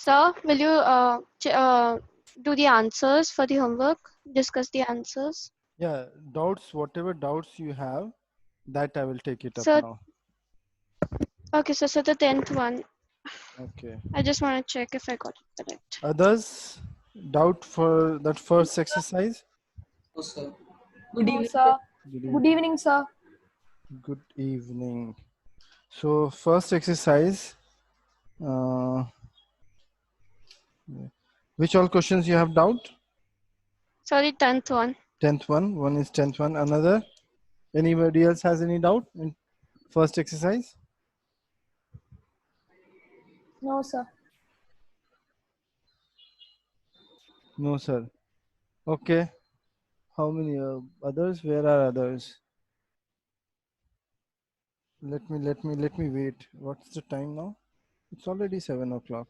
Sir, will you do the answers for the homework? Discuss the answers. Yeah, doubts, whatever doubts you have, that I will take it up So, now. okay, so the 10th one. Okay. I just want to check if I got it correct. Others, doubt for that first exercise? No, sir. Good evening, sir. Good Good evening, sir. Good evening. So first exercise, which all questions you have doubt? Sorry, 10th one. 10th one is 10th one. Another, anybody else has any doubt in first exercise? No, sir. No, sir. Okay. How many others? Where are others? Let me wait. What's the time now? It's already 7 o'clock.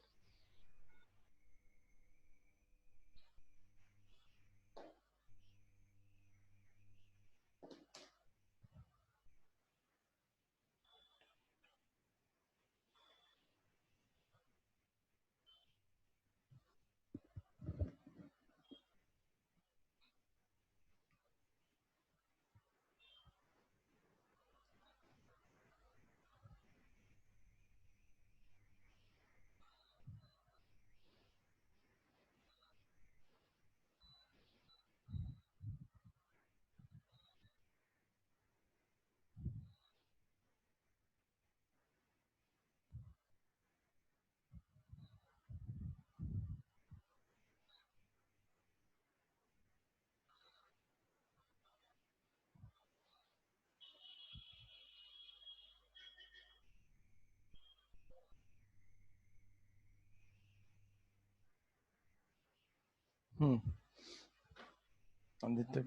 Aditya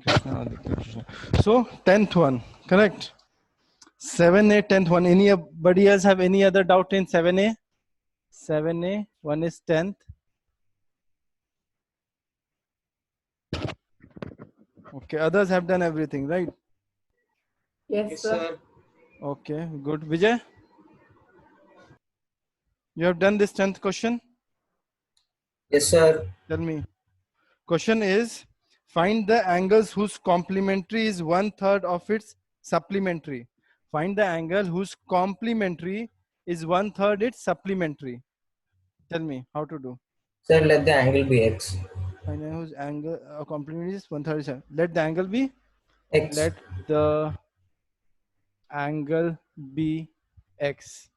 Krishna. So 10th one, correct? 7A, 10th one. Anybody else have any other doubt in 7A? 7A, one is 10th. Okay, others have done everything, right? Yes, sir. Okay, good. Vijay? You have done this 10th question? Yes, sir. Tell me. Question is, find the angles whose complementary is 1/3 of its supplementary. Find the angle whose complementary is 1/3 its supplementary. Tell me how to do. Sir, let the angle be x. Find the whose angle complementary is 1/3. Let the angle be. X. Let the angle be x.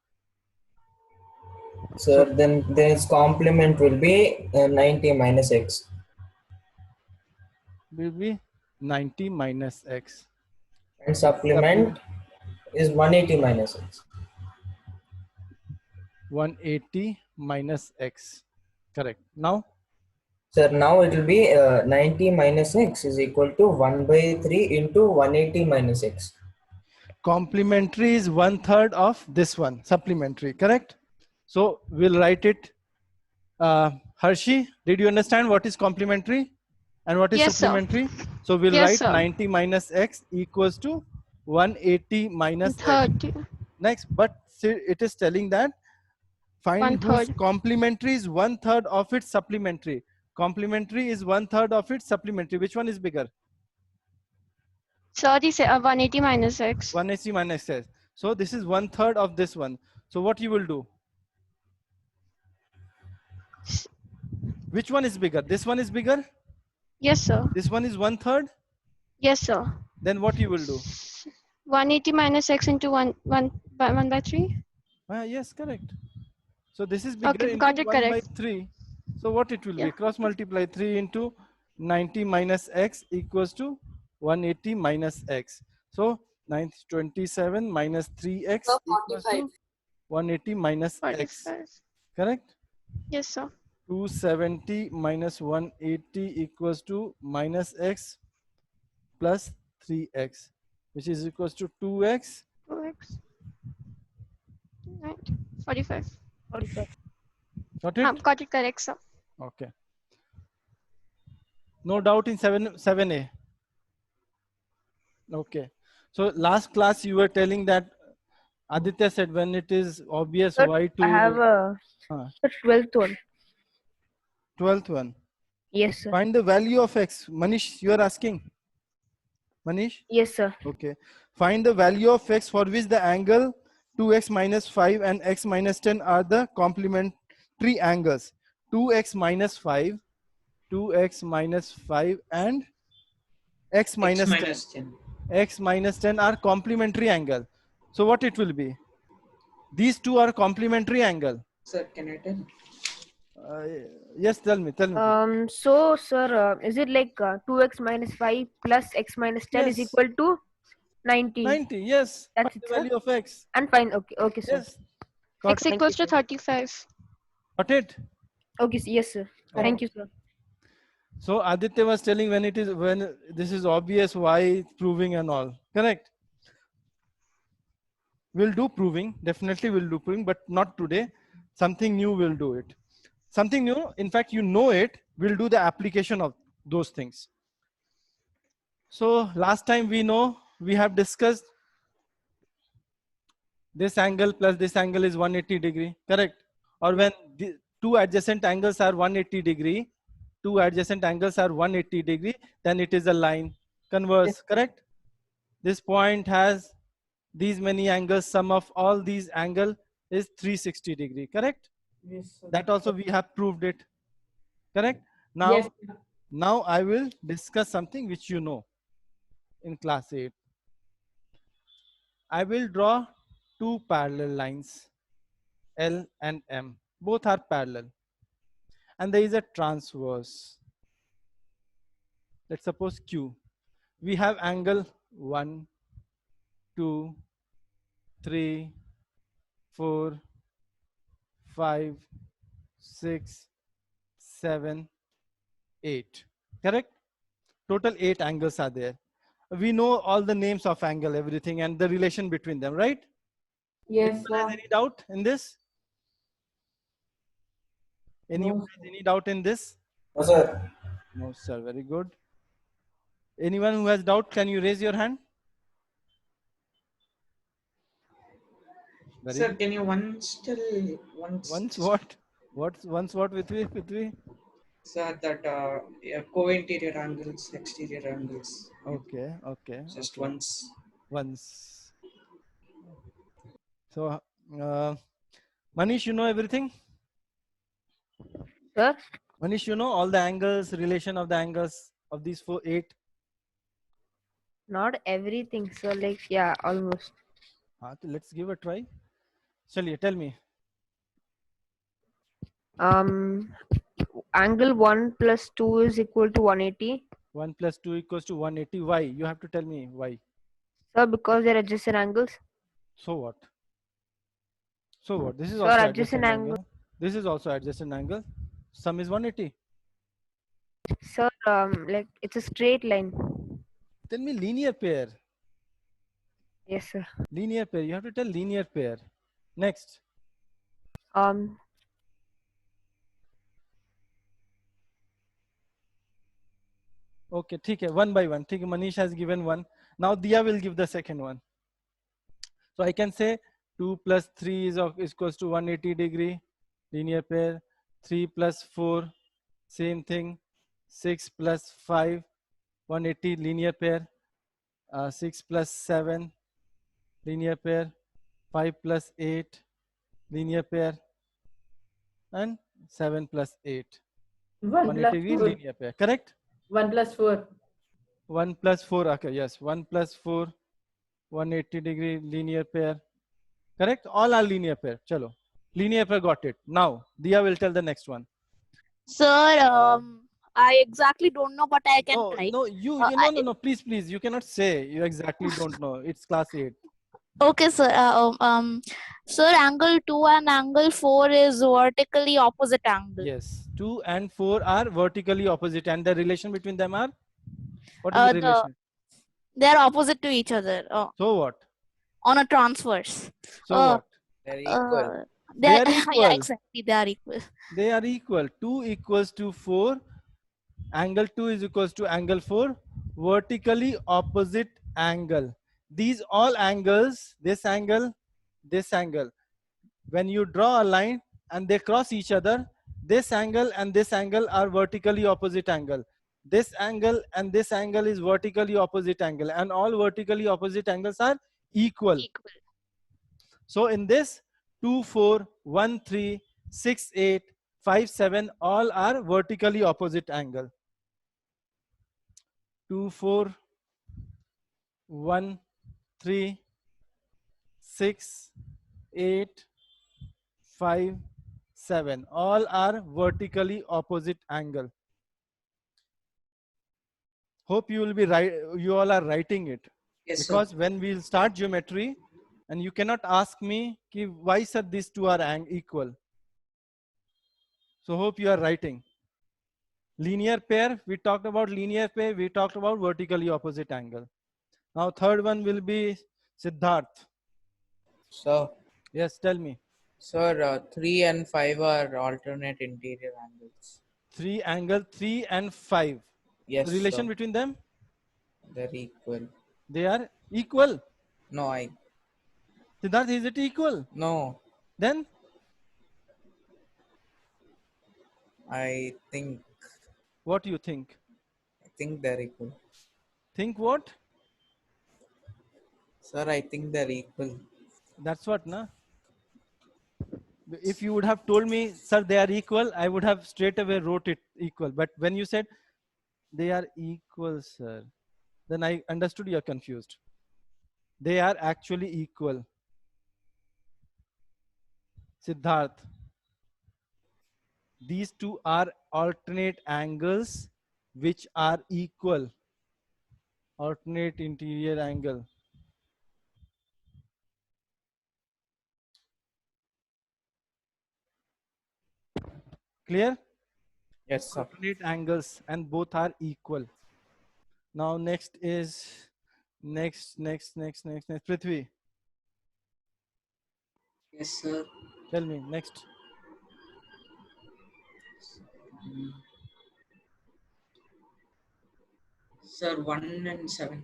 Sir, then its complement will be 90 minus x. Will be 90 minus x. And supplement is 180 minus x. 180 minus x. Correct. Now, Sir, now it will be 90 minus x is equal to 1/3 into 180 minus x. complementary is 1/3 of this one, supplementary, correct? So we'll write it. Harshi, did you understand what is complementary and what is Yes, sir. supplementary? So we'll Yes, write sir. 90 minus x equals to 180 minus x. 30. Next, but it is telling that find whose 1/3. complementary is 1/3 of its supplementary. Complementary is 1/3 of its supplementary. Which one is bigger? Sorry, 180 minus x. 180 minus x. So this is 1/3 of this one. So what you will do? Which one is bigger? This one is bigger? Yes, sir. This one is 1/3? Yes, sir. Then what you will do? 180 minus x into 1/3. Yes, correct. So this is bigger Okay, into got it 1/3. correct. So what it will be? Yeah. Cross multiply 3 into 90 minus x equals to 180 minus x. So 27 minus 3x equals to 180 minus x. 45. Correct? Yes, sir. 270 minus 180 equals to minus x plus 3x, which is equals to 2x. 2x. Right. 45. 45. Got it? Got it correct, sir. Okay. No doubt in 7A. Okay. So last class you were telling that Aditya said when it is obvious Sir, why to I have the 12th one. 12th one. Yes, sir. Find the value of x. Manish, you are asking. Manish? Yes, sir. Okay. Find the value of x for which the angle 2x minus 5 and x minus 10 are the complementary angles. 2x minus 5, 2x minus 5 and x minus 10. 10. X minus 10 are complementary angle. So what it will be? These two are complementary angle. Sir, can I tell? Yes, tell me. So, sir, is it like 2x minus 5 plus x minus 10 is Yes. equal to 90? 90, yes. That's Find it, the sir. value of x. And fine. Okay, okay, sir. Yes. X Thank equals you, to sir. 35. Got it? Okay, yes, sir. Thank you, sir. So Aditya was telling when this is obvious why proving and all. Correct? We'll do proving. Definitely we'll do proving, but not today. Something new we'll do it. Something new, in fact, you know it. We'll do the application of those things. So last time we have discussed this angle plus this angle is 180 degree, correct? Or when the two adjacent angles are 180 degree, two adjacent angles are 180 degree, then it is a line converse, correct? This point has these many angles, sum of all these angle is 360 degree, correct? Yes, sir. That also we have proved it, correct? Now, now I will discuss something which you know in class 8. I will draw two parallel lines, L and M. Both are parallel. And there is a transverse. Let's suppose Q. We have angle 1, 2, 3, 4, 5, 6, 7, 8. Correct? Total 8 angles are there. We know all the names of angle, everything, and the relation between them, right? Yes, Anyone has sir. any doubt in this? Anyone No. has any doubt in this? No, sir. No, sir. Very good. Anyone who has doubt, can you raise your hand? Very Sir, good. can you once Once what? Once what with we? Sir, that yeah, co-interior angles, exterior angles. Okay, okay. Just okay. once. Once. So, Manish, you know everything? Sir? Manish, you know all the angles, relation of the angles of these 8? Not everything, sir. Like, yeah, almost. Let's give a try. Chaliye, tell me. Angle 1 plus 2 is equal to 180. 1 plus 2 equals to 180. Why? You have to tell me why. Sir, because they're adjacent angles. So what? So what? This is Sir, also adjacent angle. This is also adjacent angle. Sum is 180. Sir, like it's a straight line. Tell me linear pair. Yes, sir. Linear pair. You have to tell linear pair. Next. Okay, ठीक है, one by one. ठीक है, Manish has given one. Now Diya will give the second one. So I can say 2 plus 3 is equals to 180 degree linear pair. 3 plus 4, same thing. 6 plus 5, 180 linear pair. 6 plus 7, linear pair. 5 plus 8, linear pair. And 7 plus 8, 1 180 plus degree 4. linear pair. Correct? 1 plus 4. 1 plus 4, okay, yes, 1 plus 4, 180 degree linear pair. Correct? All are linear pair. Chalo. Linear pair, got it. Now, Diya will tell the next one. Sir, I exactly don't know, but I can No, try. no, no, please, you cannot say you exactly don't know. It's class 8. Okay, sir. Sir, angle 2 and angle 4 is vertically opposite angle. Yes, 2 and 4 are vertically opposite, and the relation between them are? What is the relation? They are opposite to each other So what? on a transverse. So what? They're equal. They are equal. Yeah, exactly. They are equal. They are equal. 2 equals to 4. Angle 2 is equals to angle 4. Vertically opposite angle. These all angles, this angle, when you draw a line and they cross each other, this angle and this angle are vertically opposite angle. This angle and this angle is vertically opposite angle, and all vertically opposite angles are equal. So in this 2, 4, 1, 3, 6, 8, 5, 7 all are vertically opposite angle. 2, 4, 1, 3, 6, 8, 5, 7 all are vertically opposite angle. Hope you will be right, you all are writing it. Yes, Because when we'll start geometry, and you cannot ask me ki why sir these two are equal. So hope you are writing. Linear pair, we talked about linear pair, we talked about vertically opposite angle. Now third one will be Siddharth. So, Yes, tell me. sir, 3 and 5 are alternate interior angles. 3 angle 3 and 5. Yes, Relation sir. between them? They're equal. They are equal. No, Siddharth, is it equal? no, Then I think what do you think? they're equal. Think what? Sir, I think they're equal. That's what, na? If you would have told me, sir, they are equal, I would have straight away wrote it equal. But when you said they are equal, sir, then I understood you're confused. They are actually equal. Siddharth, these two are alternate angles which are equal. Alternate interior angle. Clear? Yes, sir. Alternate angles, and both are equal. Now next is next Prithvi. Yes, sir. Tell me next. Sir, 1 and 7.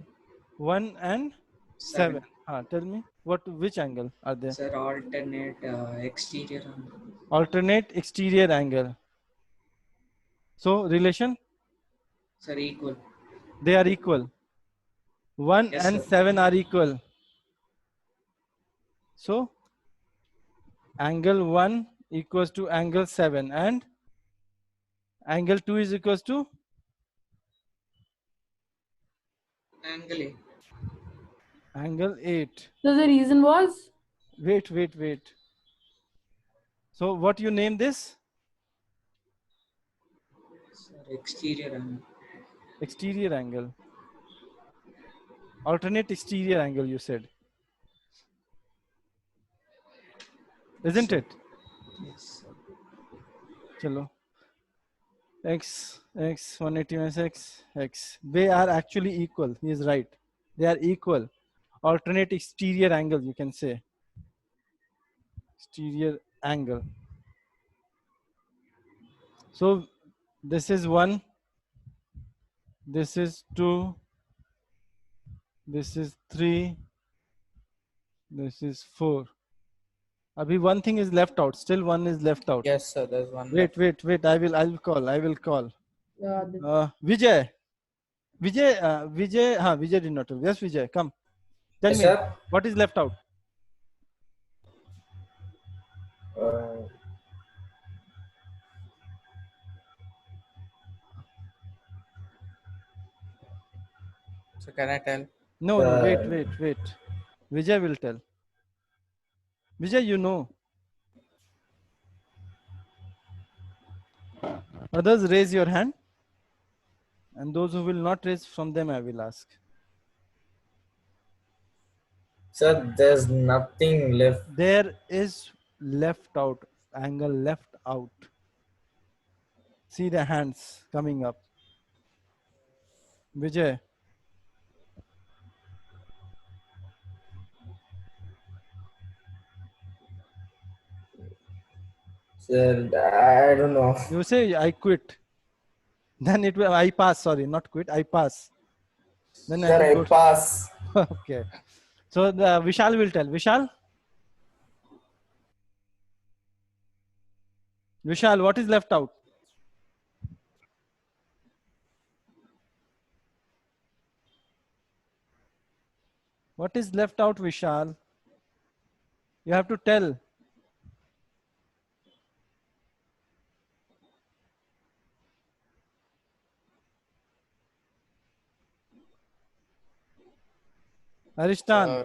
1 and 7. Tell me which angle are there? Sir, alternate exterior angle. Alternate exterior angle. So relation? Sir, equal. They are equal. 1 Yes, and sir. 7 are equal. So angle 1 equals to angle 7 and angle 2 is equals to Angle A. angle 8. So the reason was? Wait. So what you name this? Sir, exterior angle. Exterior angle. Alternate exterior angle you said. Isn't it? Yes, sir. Chalo. X 180 minus X. They are actually equal. He is right. They are equal. Alternate exterior angle, you can say. Exterior angle. So this is 1. This is 2. This is 3. This is 4. Abhi one thing is left out. Still one is left out. Yes, sir. There's one. Wait. I will call. The Vijay. Vijay did not tell. Yes, Vijay, come. Tell Yes, me, sir. what is left out? So can I tell? No, wait. Vijay will tell. Vijay, you know. Others raise your hand. And those who will not raise, from them I will ask. Sir, there's nothing left. There is left out, angle left out. See the hands coming up. Vijay. Sir, I don't know. You say I quit. Then it will, I pass, sorry, not quit, I pass. Then Sir, will I go- pass. Okay. So the Vishal will tell. Vishal? Vishal, what is left out? What is left out, Vishal? You have to tell. Aristan.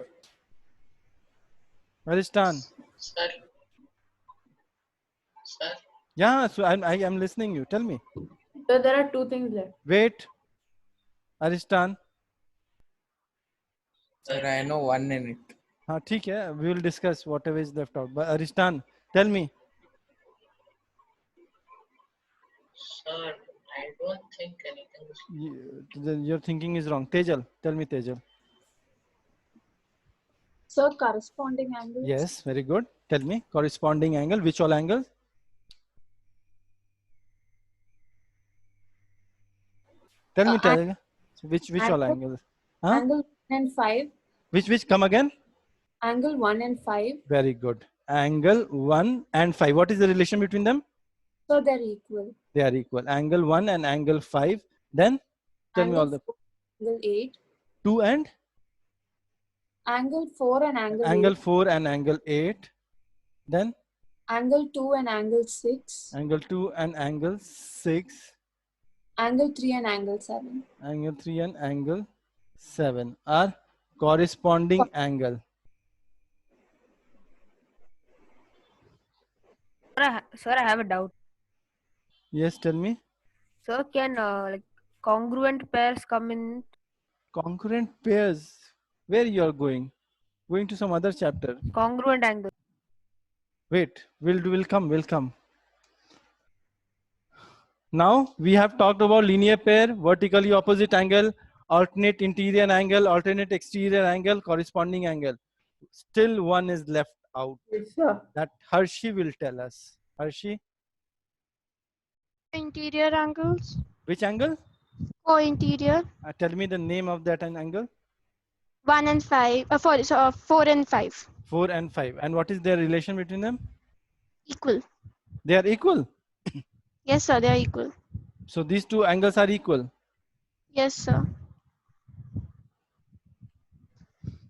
Aristan. Sir. Sir. Yeah, so I'm listening you. Tell me. So there are two things left. Wait. Aristan. Sir, I know one in it. हाँ ठीक है. We will discuss whatever is left out. But Aristan, tell me. Sir, I don't think anything is Your thinking is wrong. Tejal, tell me Tejal. Sir, corresponding angle. Yes, very good. Tell me corresponding angle. Which all angles? Tell me, Tejal. Which all angles? Huh? Angle 1 and 5. Which come again? Angle 1 and 5. Very good. Angle 1 and 5. What is the relation between them? So they're equal. They are equal. Angle 1 and angle 5. Then tell me Angle all the 4, angle 8. 2 and Angle 4 and angle angle 8. 4 and angle 8. Then Angle 2 and angle 6. angle 2 and angle 6. Angle 3 and angle 7. Angle 3 and angle 7 are corresponding angle. Sir, I have a doubt. Yes, tell me. Sir, can like congruent pairs come in? Concurrent pairs. Where you are going? Going to some other chapter. Congruent angle. Wait, we'll come. Now we have talked about linear pair, vertically opposite angle, alternate interior angle, alternate exterior angle, corresponding angle. Still one is left out. Yes, sir. That Hershey will tell us. Hershey, Interior angles. which angle? Co-interior. Tell me the name of that angle. 1 and 5. 4 and 5. 4 and 5. And what is their relation between them? Equal. They are equal. Yes, sir. They are equal. So these two angles are equal. Yes, sir.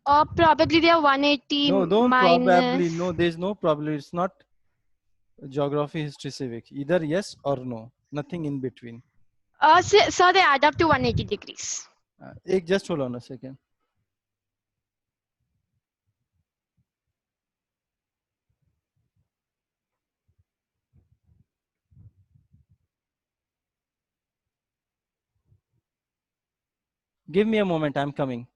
Or probably they are 180 No, don't minus. probably. No, there's no probably. It's not geography, history, civic. Either yes or no. Nothing in between. Sir, they add up to 180 degrees. Just hold on a second. Give me a moment. I'm coming.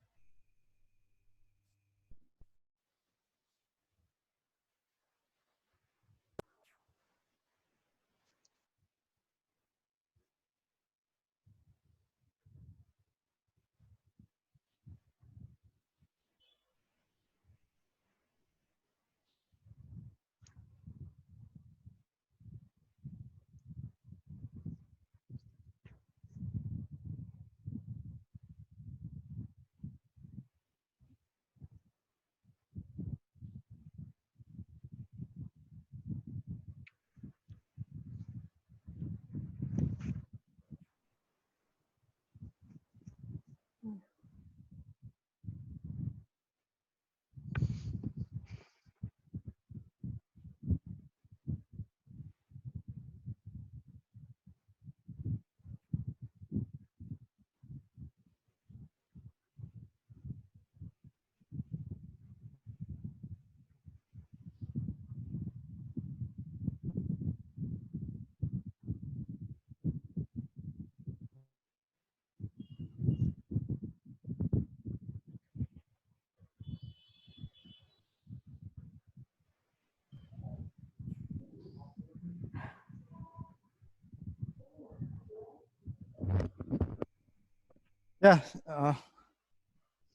Yeah.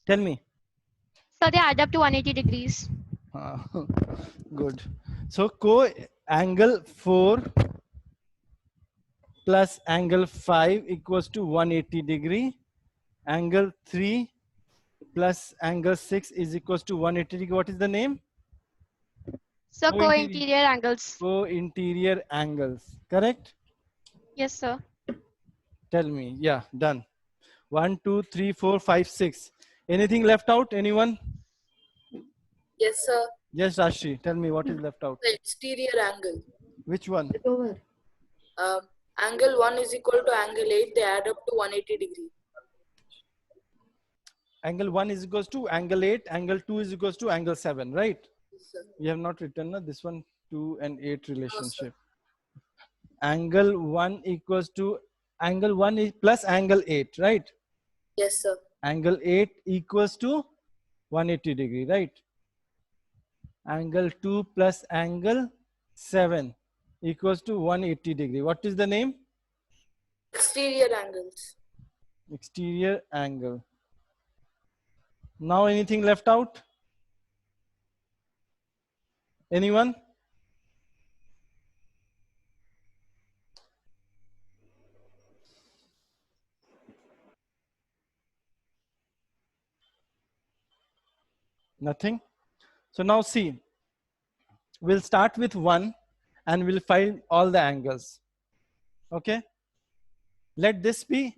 Tell me. So they add up to 180 degrees. Good. So angle 4 plus angle 5 equals to 180 degree. Angle 3 plus angle 6 is equals to 180 degree. What is the name? So Co-interior. co-interior angles. Co-interior angles. Correct? Yes, sir. Tell me. Yeah, done. 1, 2, 3, 4, 5, 6. Anything left out? Anyone? Yes, sir. Yes, Rashi. Tell me what is left out. The exterior angle. Which one? Over. Angle 1 is equal to angle 8. They add up to 180 degree. Angle 1 is equals to angle 8. Angle 2 is equals to angle 7, right? Yes, sir. We have not written this one 2 and 8 relationship. No, Angle 1 equals to angle 1 is plus angle 8, right? yes, sir. Angle 8 equals to 180 degree, right? Angle 2 plus angle 7 equals to 180 degree. What is the name? Exterior angles. Exterior angle. Now anything left out? Anyone? Nothing? So now see, we'll start with 1 and we'll find all the angles. Okay? Let this be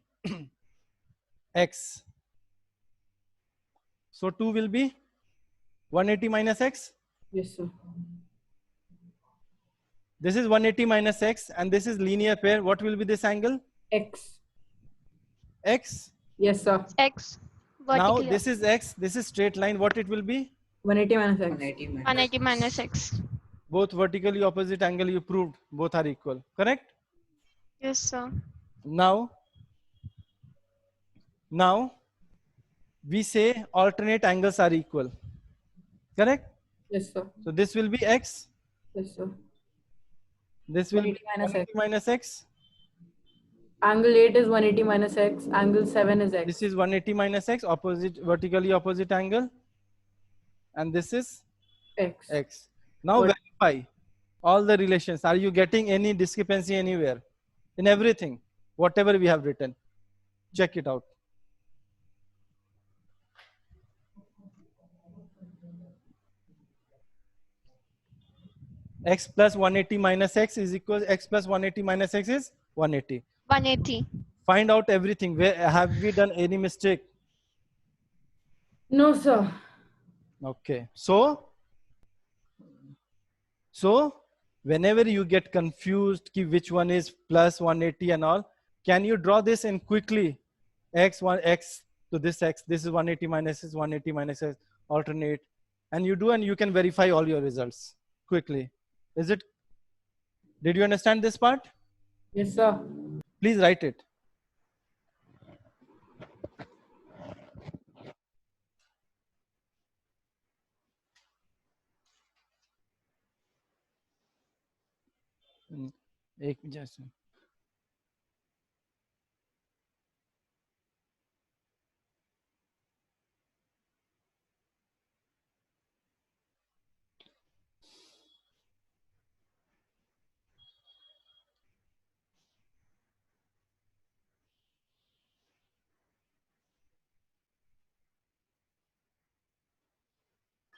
x. So 2 will be 180 minus x. Yes, sir. This is 180 minus x and this is linear pair. What will be this angle? X. X. Yes, sir. X. Now Vertically. this is x. This is straight line. What it will be? 180 minus X. 180 minus 180 minus X. Both vertically opposite angle you proved. Both are equal. Correct? Yes, sir. Now we say alternate angles are equal. Correct? Yes, sir. So this will be x. Yes, sir. This will be 180 minus 180 x. minus x. Angle 8 is 180 minus X. Angle 7 is X. This is 180 minus x, opposite, vertically opposite angle. And this is X. x. Now Good. verify all the relations. Are you getting any discrepancy anywhere? In everything, whatever we have written. Check it out. X plus 180 minus x is equal, x plus 180 minus x is 180. 180. Find out everything. Where have we done any mistake? No, sir. Okay. So whenever you get confused ki which one is plus 180 and all, can you draw this in quickly? X1 x to this x, this is 180 minus is 180 minus x, alternate, and you do, and you can verify all your results quickly. Is it? Did you understand this part? Yes, sir. Please write it. एक जैसे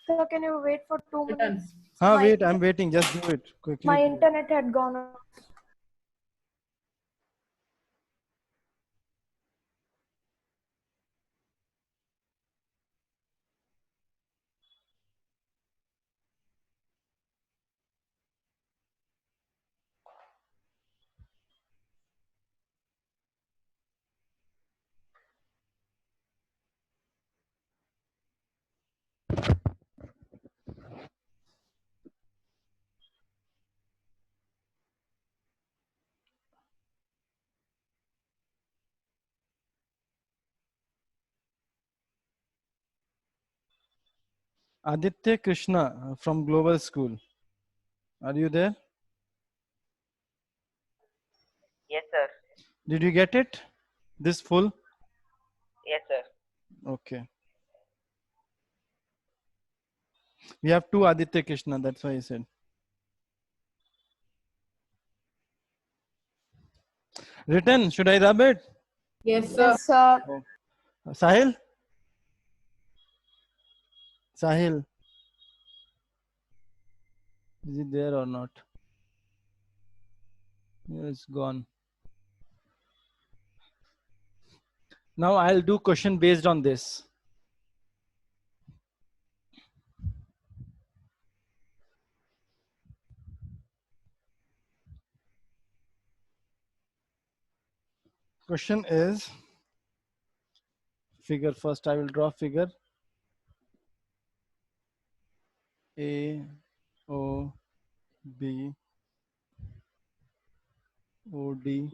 Sir, can you wait for 2 Done. minutes? हाँ My- wait, I'm waiting, just do it quickly. My internet had gone off. Aditya Krishna from Global School. Are you there? Yes, sir. Did you get it? This full? Yes, sir. Okay. We have two Aditya Krishna, that's why I said. Written, should I rub it? Yes, sir. Yes, sir. Sahil? Sahil. Is it there or not? Yeah, it's gone. Now I'll do question based on this. Question is figure. First I will draw figure A, O, B, O, D,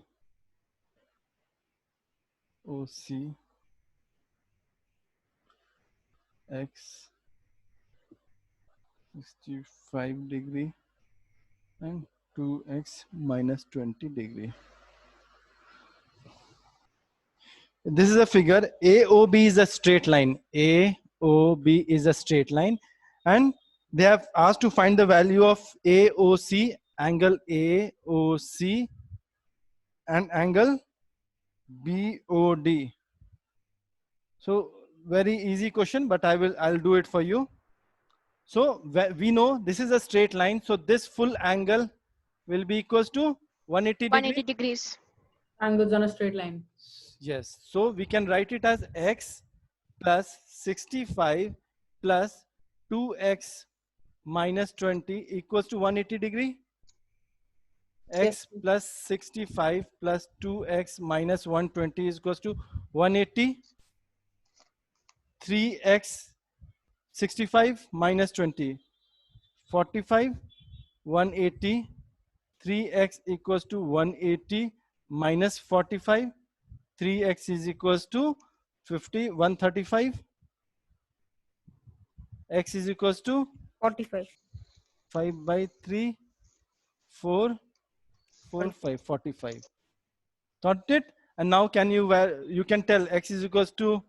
O, C, X, 65 degree and 2x minus 20 degree. This is a figure. AOB is a straight line. AOB is a straight line. And they have asked to find the value of AOC, angle AOC, and angle BOD. So very easy question, but I'll do it for you. So we know this is a straight line. So this full angle will be equals to 180 180 degrees. Angles on a straight line. Yes. So we can write it as x plus 65 plus 2x minus 20 equals to 180 degree. X plus 65 plus 2x minus 120 is equals to 180. 3x 65 minus 20, 45, 180. 3x equals to 180 minus 45. 3x is equals to 50, 135. X is equals to 45. 5 by 3, 4, 4, 5, 45. Got it? And now you can tell x is equals to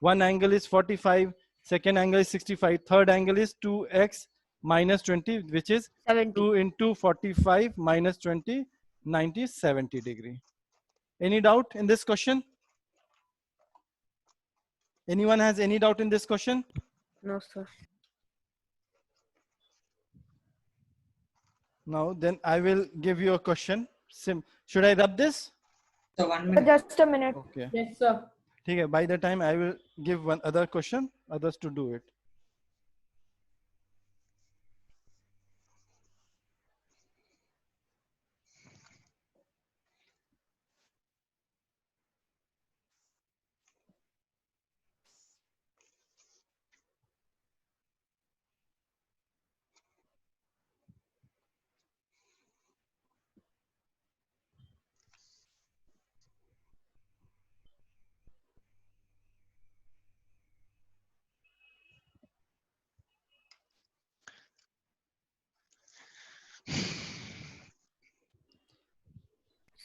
one angle is 45, second angle is 65, third angle is 2x minus 20, which is 70. 2 into 45 minus 20, 90, 70 degree. Any doubt in this question? Anyone has any doubt in this question? No, sir. Now then I will give you a question. Should I rub this? So 1 minute. Just a minute. Okay. Yes, sir. Okay. By the time I will give one other question, others to do it.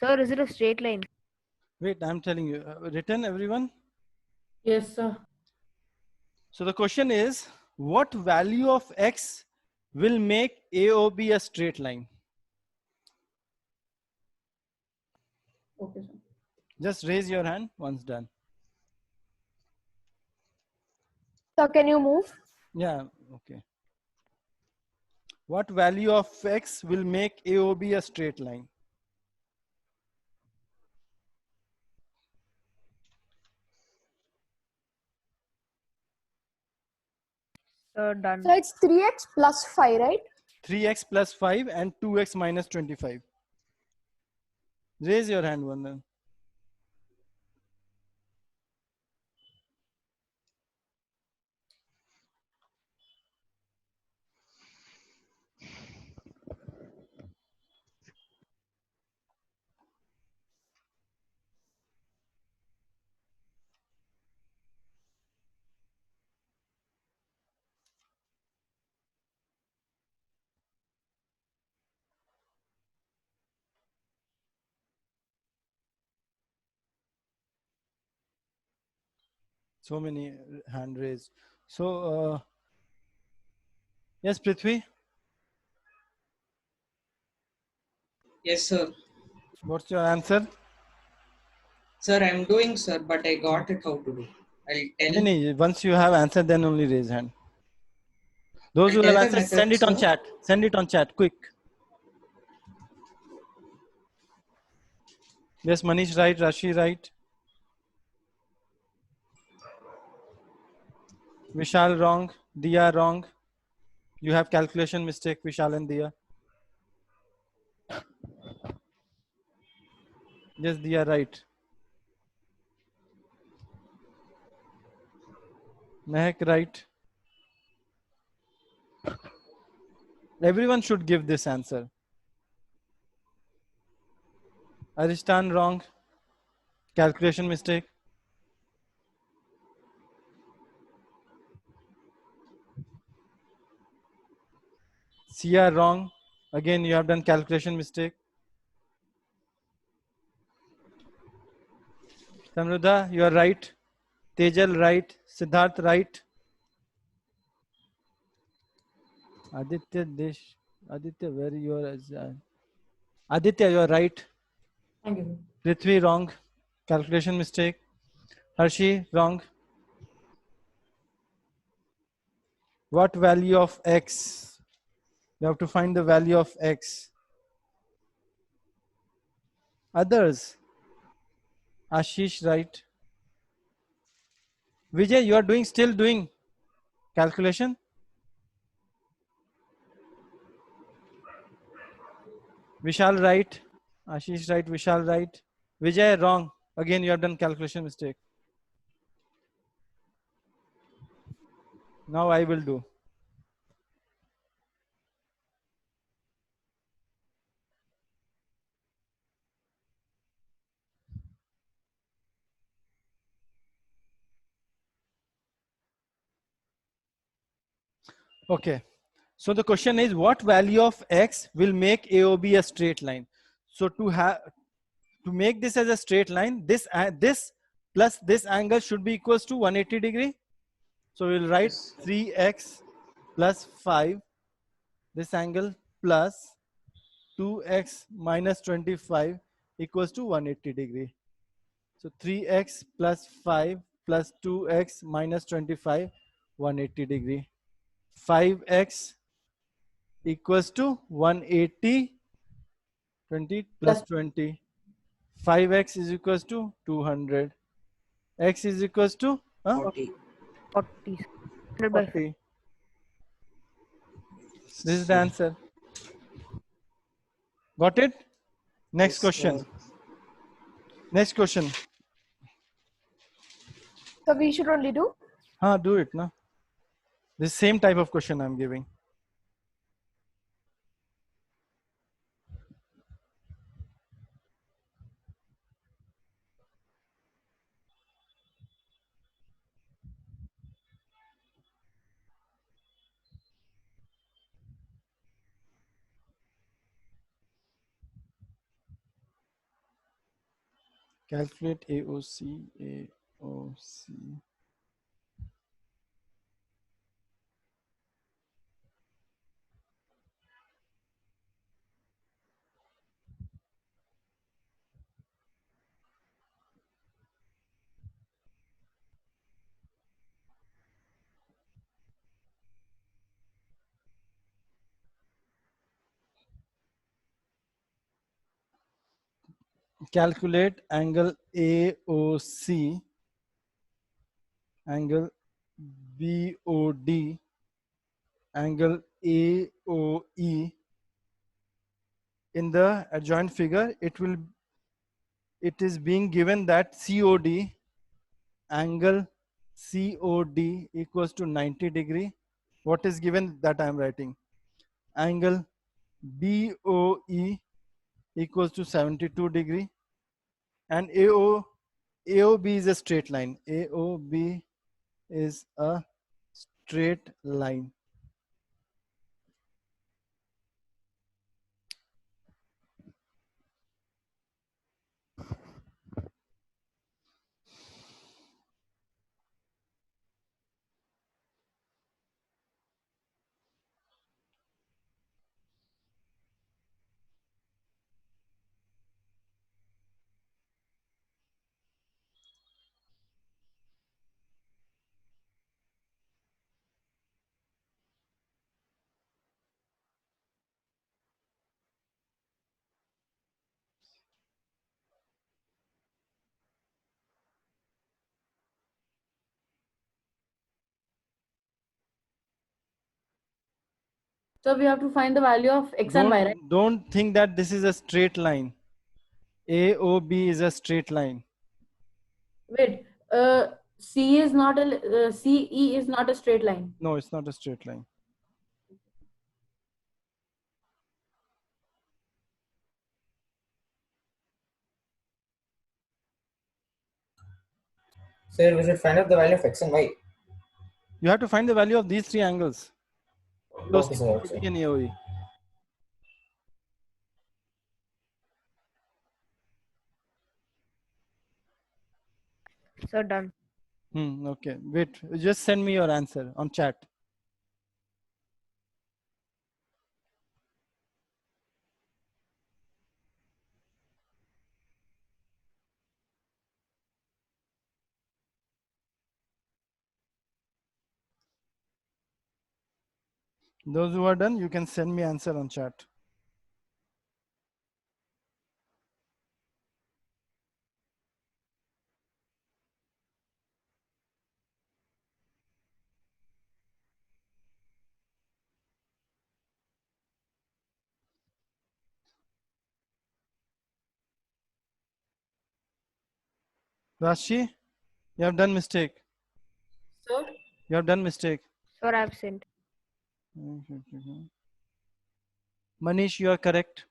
Sir, is it a straight line? Wait, I'm telling you. Written, everyone? Yes, sir. So the question is, what value of x will make AOB a straight line? Okay, sir. Just raise your hand once done. So can you move? Yeah, okay. What value of x will make AOB a straight line? Done. So it's 3x plus 5, right? 3x plus 5 and 2x minus 25. Raise your hand, Vandan. So many hand raised. So, yes, Prithvi. Yes, sir. What's your answer? Sir, I'm doing, sir, but I got it how to do. I'll tell. Once you have answered, then only raise hand. Those who Tell have the answered, send methods, it on sir. chat. Send it on chat, quick. Yes, Manish right, Rashi right. Vishal wrong, Diya wrong. You have calculation mistake, Vishal and Diya. Yes, Diya right. Mehak right. Everyone should give this answer. Aristan wrong. Calculation mistake. Sia wrong. Again, you have done calculation mistake. Samruddha, you are right. Tejal right. Siddharth right. Aditya Desh. Aditya, where you are? Aditya, you are right. Thank you. Prithvi wrong. Calculation mistake. Harshi wrong. What value of x? You have to find the value of x. Others. Ashish right. Vijay, you are still doing calculation? Vishal right. Ashish right. Vishal right. Vijay wrong. Again, you have done calculation mistake. Now I will do. Okay. So the question is, what value of x will make AOB a straight line? So to make this as a straight line, this plus this angle should be equals to 180 degree. So we'll write 3x plus 5, this angle plus 2x minus 25 equals to 180 degree. So 3x plus 5 plus 2x minus 25, 180 degree. 5x equals to 180, 20 plus 20. 5x is equals to 200. X is equals to 40. 40. 100 by 40. This is the answer. Got it? Next Yes, question. sir. Next question. So we should only do. Do it, na? This same type of question I'm giving. Calculate AOC. AOC. Calculate angle AOC, angle BOD, angle AOE. In the adjoint figure, it is being given that COD, angle COD equals to 90 degree. What is given that I am writing? Angle BOE equals to 72 degree, and AOB is a straight line. AOB is a straight line. So we have to find the value of x and y, right? Don't think that this is a straight line. AOB is a straight line. Wait, CE is not a straight line. No, it's not a straight line. Sir, we should find out the value of x and y. You have to find the value of these three angles. Okay, sir. Okay. And AOE. So done. Okay. Wait. Just send me your answer on chat. Those who are done, you can send me answer on chat. Rashi, you have done mistake. Sir? You have done mistake. Sir, absent. Manish, you are correct.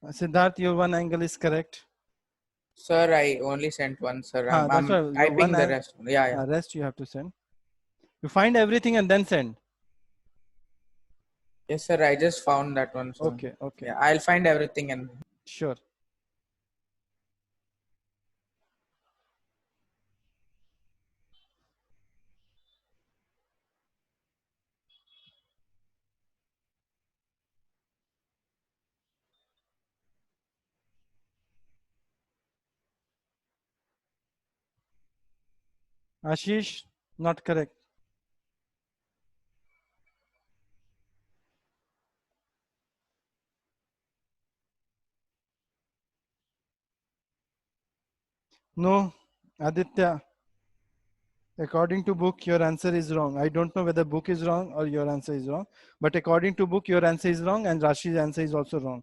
Siddharth, your one angle is correct. Sir, I only sent one, sir. I'm That's why typing the rest. Yeah. Rest you have to send. You find everything and then send. Yes, sir. I just found that one. So Okay. yeah, I'll find everything and. Sure. Ashish, not correct. No, Aditya. According to book, your answer is wrong. I don't know whether book is wrong or your answer is wrong. But according to book, your answer is wrong and Rashi's answer is also wrong.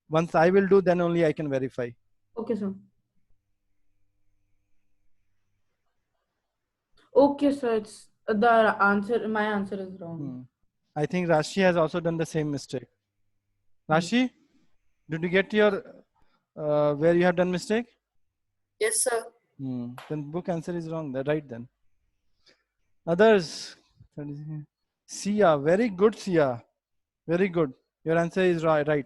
Once I will do, then only I can verify. Okay, sir. Okay, sir. It's the answer. My answer is wrong. I think Rashi has also done the same mistake. Rashi, did you get your where you have done mistake? Yes, sir. Then book answer is wrong. Right then. Others. Sia, very good, Sia. Very good. Your answer is right.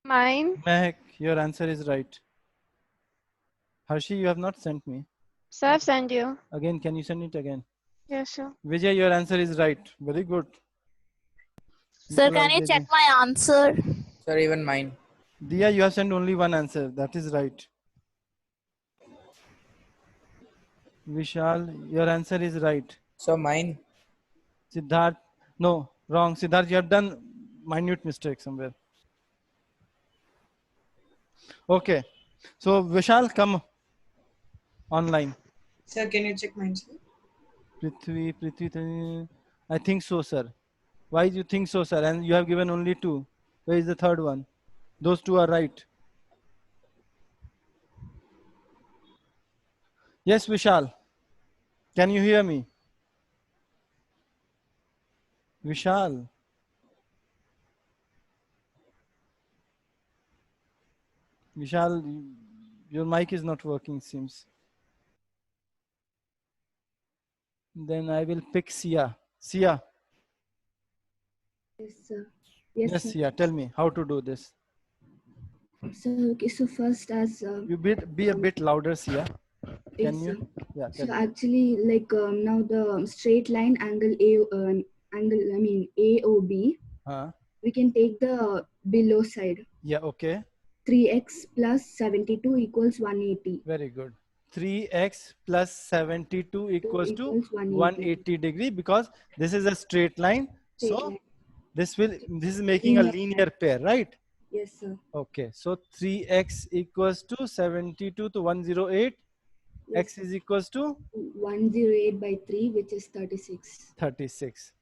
Mine. Mehak, your answer is right. Harshi, you have not sent me. Sir, I've sent you. Again, can you send it again? Yes, sir. Vijay, your answer is right. Very good. Sir, can you check my answer? Sir, even mine. Dia, you have sent only one answer. That is right. Vishal, your answer is right. So mine. Siddharth, no, wrong. Siddharth, you have done minute mistake somewhere. Okay. So Vishal, come online. Sir, can you check mine, sir? Prithvi, I think so, sir. Why do you think so, sir? And you have given only two. Where is the third one? Those two are right. Yes, Vishal. Can you hear me? Vishal. Vishal, your mic is not working, seems. Then I will pick Sia. Sia. Yes, sir. Yes, sir. Sia, tell me how to do this. So, okay, so first as... you be a bit louder, Sia. Can yes, you? sir. Yeah. So actually, like now the straight line angle AOB, we can take the below side. Yeah, okay. 3x plus 72 equals 180. Very good. 3x plus 72 equals to 180 degree because this is a straight line. So This is making a linear pair, right? Yes, sir. Okay, so 3x equals to 72 to 108. Yes. X is equals to 108 by 3, which is 36. 36.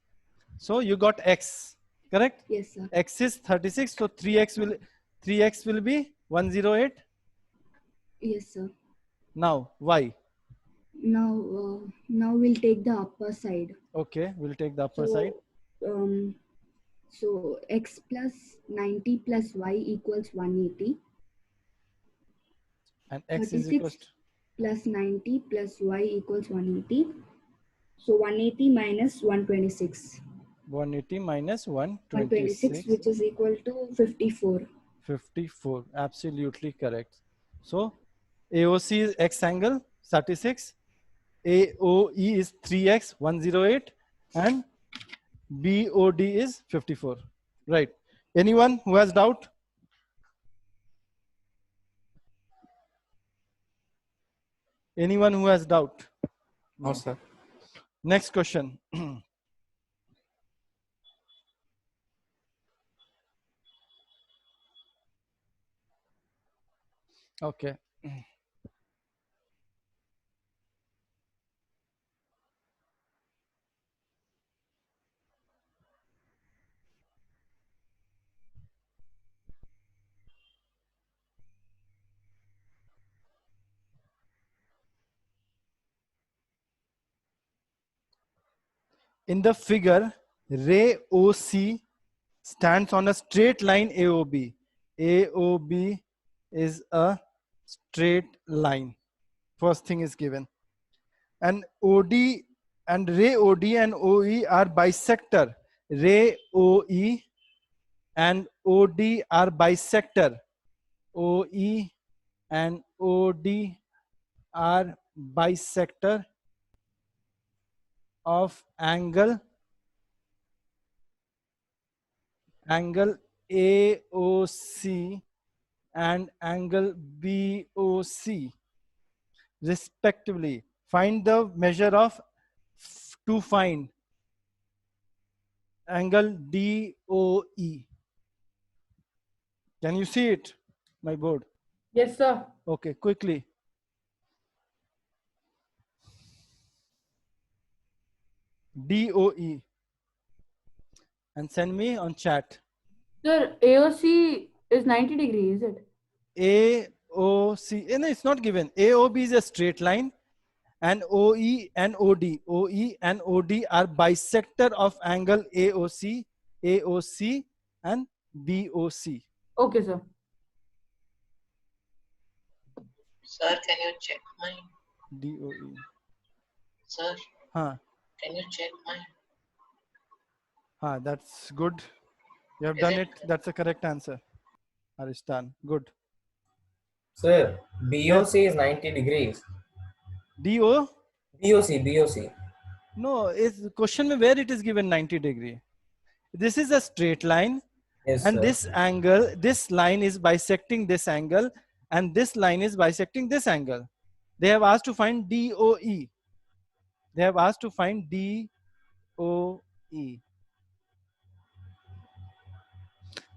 So you got x, correct? Yes, sir. X is 36, so 3x will be 108. Yes, sir. Now y. Now we'll take the upper side. Okay, we'll take the upper So, side. So x plus 90 plus y equals 180. And x is equals 36 to plus 90 plus y equals 180. So 180 minus 126. 180 minus 126, 126. which is equal to 54. 54. Absolutely correct. So AOC is x angle 36. AOE is 3x 108 and BOD is 54. Right. Anyone who has doubt? Anyone who has doubt? No, sir. Next question. Okay. In the figure, ray OC stands on a straight line AOB. AOB is a straight line. First thing is given. And OD and ray OD and OE are bisector. Ray OE and OD are bisector. OE and OD are bisector of angle AOC and angle BOC respectively. Find the measure of to find angle DOE. Can you see it, my board? Yes, sir. Okay, quickly. DOE and send me on chat. Sir, AOC is 90 degrees, is it? AOC, no, it's not given. AOB is a straight line and OE and OD. OE and OD are bisector of angle AOC, AOC and BOC. Okay, sir. Sir, can you check mine? DOE. Sir, Huh. can you check mine? That's good. You have Is done it? it. That's a correct answer. Aristan, good. Sir, BOC is 90 degrees. DO? BOC. No, is question में where it is given 90 degree. This is a straight line. Yes, and sir. this angle, this line is bisecting this angle and this line is bisecting this angle. They have asked to find DOE. They have asked to find DOE.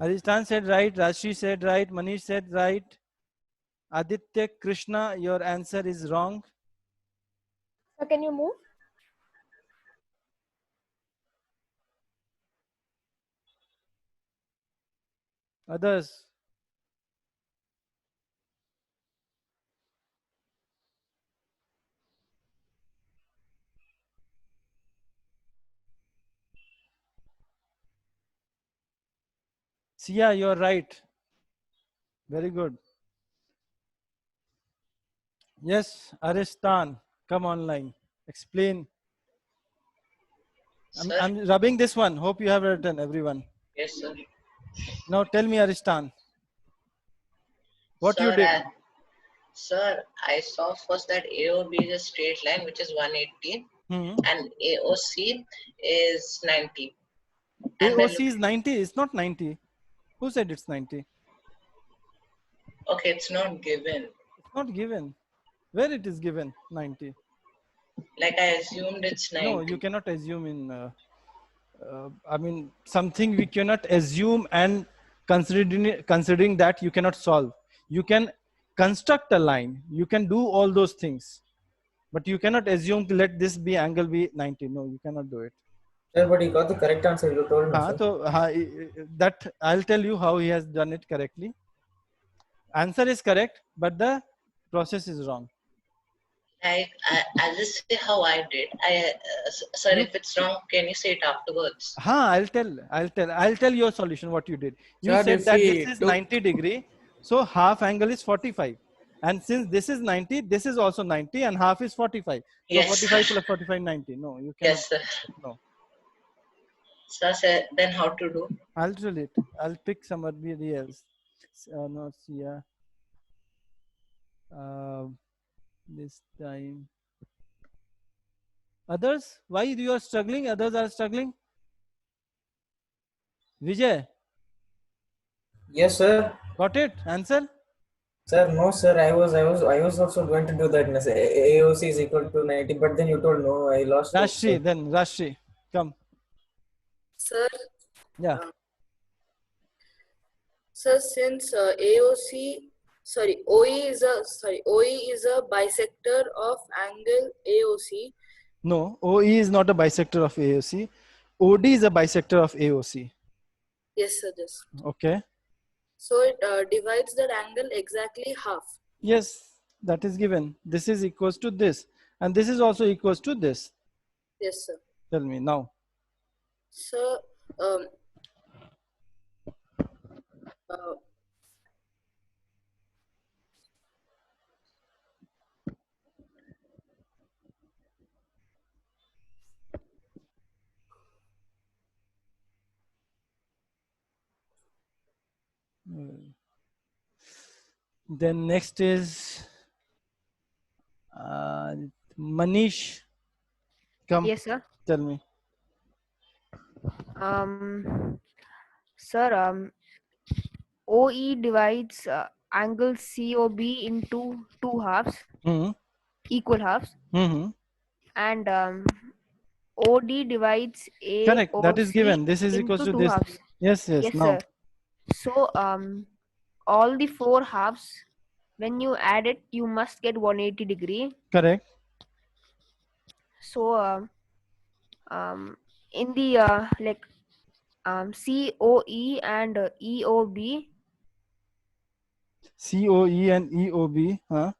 Aristan said right, Rashi said right, Manish said right. Aditya Krishna, your answer is wrong. So can you move? Others? Sia, you're right. Very good. Yes, Aristan, come online. Explain. I'm rubbing this one. Hope you have written, everyone. Yes, sir. Now tell me, Aristan. What Sir, you did? Sir, I saw first that AOB is a straight line, which is 180, and AOC is 90. And AOC is 90. It's not 90. Who said it's 90? Okay, it's not given. It's not given. Where it is given 90? Like I assumed it's 90. No, you cannot assume in I mean, something we cannot assume, and considering that you cannot solve. You can construct a line, you can do all those things, but you cannot assume to let this be angle be 90. No, you cannot do it. Sir, but he got the correct answer. You told me. Sir. So that I'll tell you how he has done it correctly. Answer is correct, but the process is wrong. I'll just say how I did. Sir, if it's wrong, can you say it afterwards? I'll tell your solution what you did. You Sir, said that this is 90 degree, so half angle is 45. And since this is 90, this is also 90, and half is 45. So Yes. 45 plus 45, 90. No, you cannot. Yes, sir. No. Sir, then how to do? I'll tell it. I'll pick somebody else. Not Sia. This time. Others? Why you are struggling? Others are struggling? Vijay? Yes, sir. Got it? Answer? Sir, no, sir. I was also going to do that. AOC is equal to 90, but then you told no. I lost. Rashri, then Rashri, come. Sir. Yeah. Sir, since OE is a bisector of angle AOC. No, OE is not a bisector of AOC. OD is a bisector of AOC. Yes, sir. Yes. Okay. So it divides that angle exactly half. Yes, that is given. This is equals to this, and this is also equals to this. Yes, sir. Tell me now. So, Then next is Manish. Come. Yes, sir. Tell me. Sir, OE divides angle COB into two halves, equal halves, and OD divides AOC. Correct. That is given. This is equals to two this. halves. Yes. Yes, Now. sir. So all the four halves, when you add it, you must get 180 degree. Correct. So in the COE and EOB, COE and EOB, huh?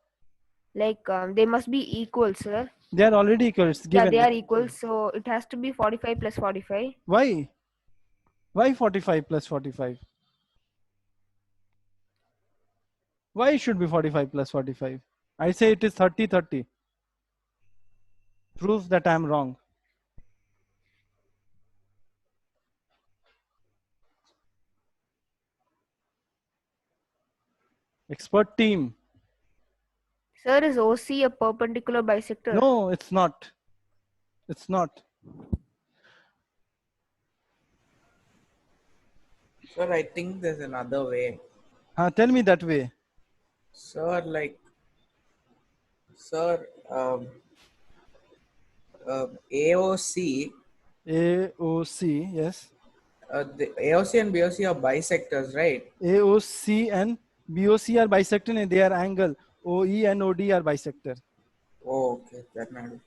They must be equal, sir. They are already equal. It's given. Yeah, they are equal. So it has to be 45 plus 45. Why? Why 45 plus 45? Why it should be 45 plus 45? I say it is 30, 30. Prove that I am wrong. Expert team. Sir, is OC a perpendicular bisector? No, it's not. It's not. Sir, I think there's another way. Tell me that way. Sir, AOC. AOC, yes. The AOC and BOC are bisectors, right? AOC and BOC are bisector and they are angle. OE and OD are bisector. Oh, okay. That matters.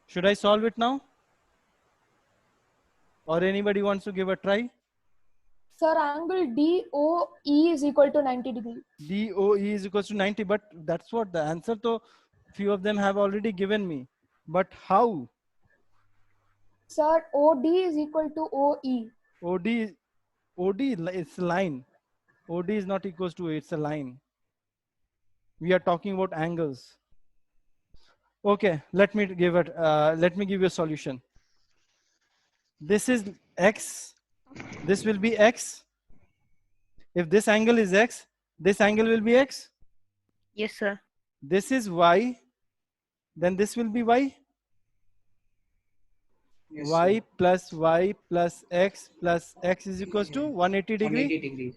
Should I solve it now? Or anybody wants to give a try? Sir, angle DOE is equal to 90 degree. DOE is equals to 90, but that's what the answer. So few of them have already given me. But how? Sir, OD is equal to OE. OD is line. OD is not equals to it's a line. We are talking about angles. Okay, let me give you a solution. This is X. This will be X. If this angle is X, this angle will be X. Yes, sir. This is Y. Then this will be Y. Yes, Y sir. plus X is equals to 180 degree. 180 degree.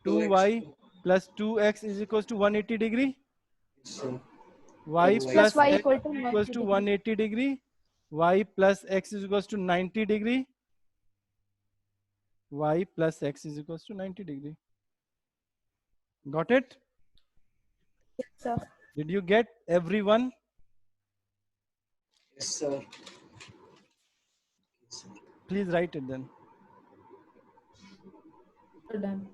2Y plus 2X is equals to 180 degree. So Y X plus plus Y X equal to equals to 90 180 degree. y plus x is equals to 90 degree. Y plus x is equals to 90 degree. Got it? Yes, sir. Did you get everyone? Yes, sir. Please write it then. We're done.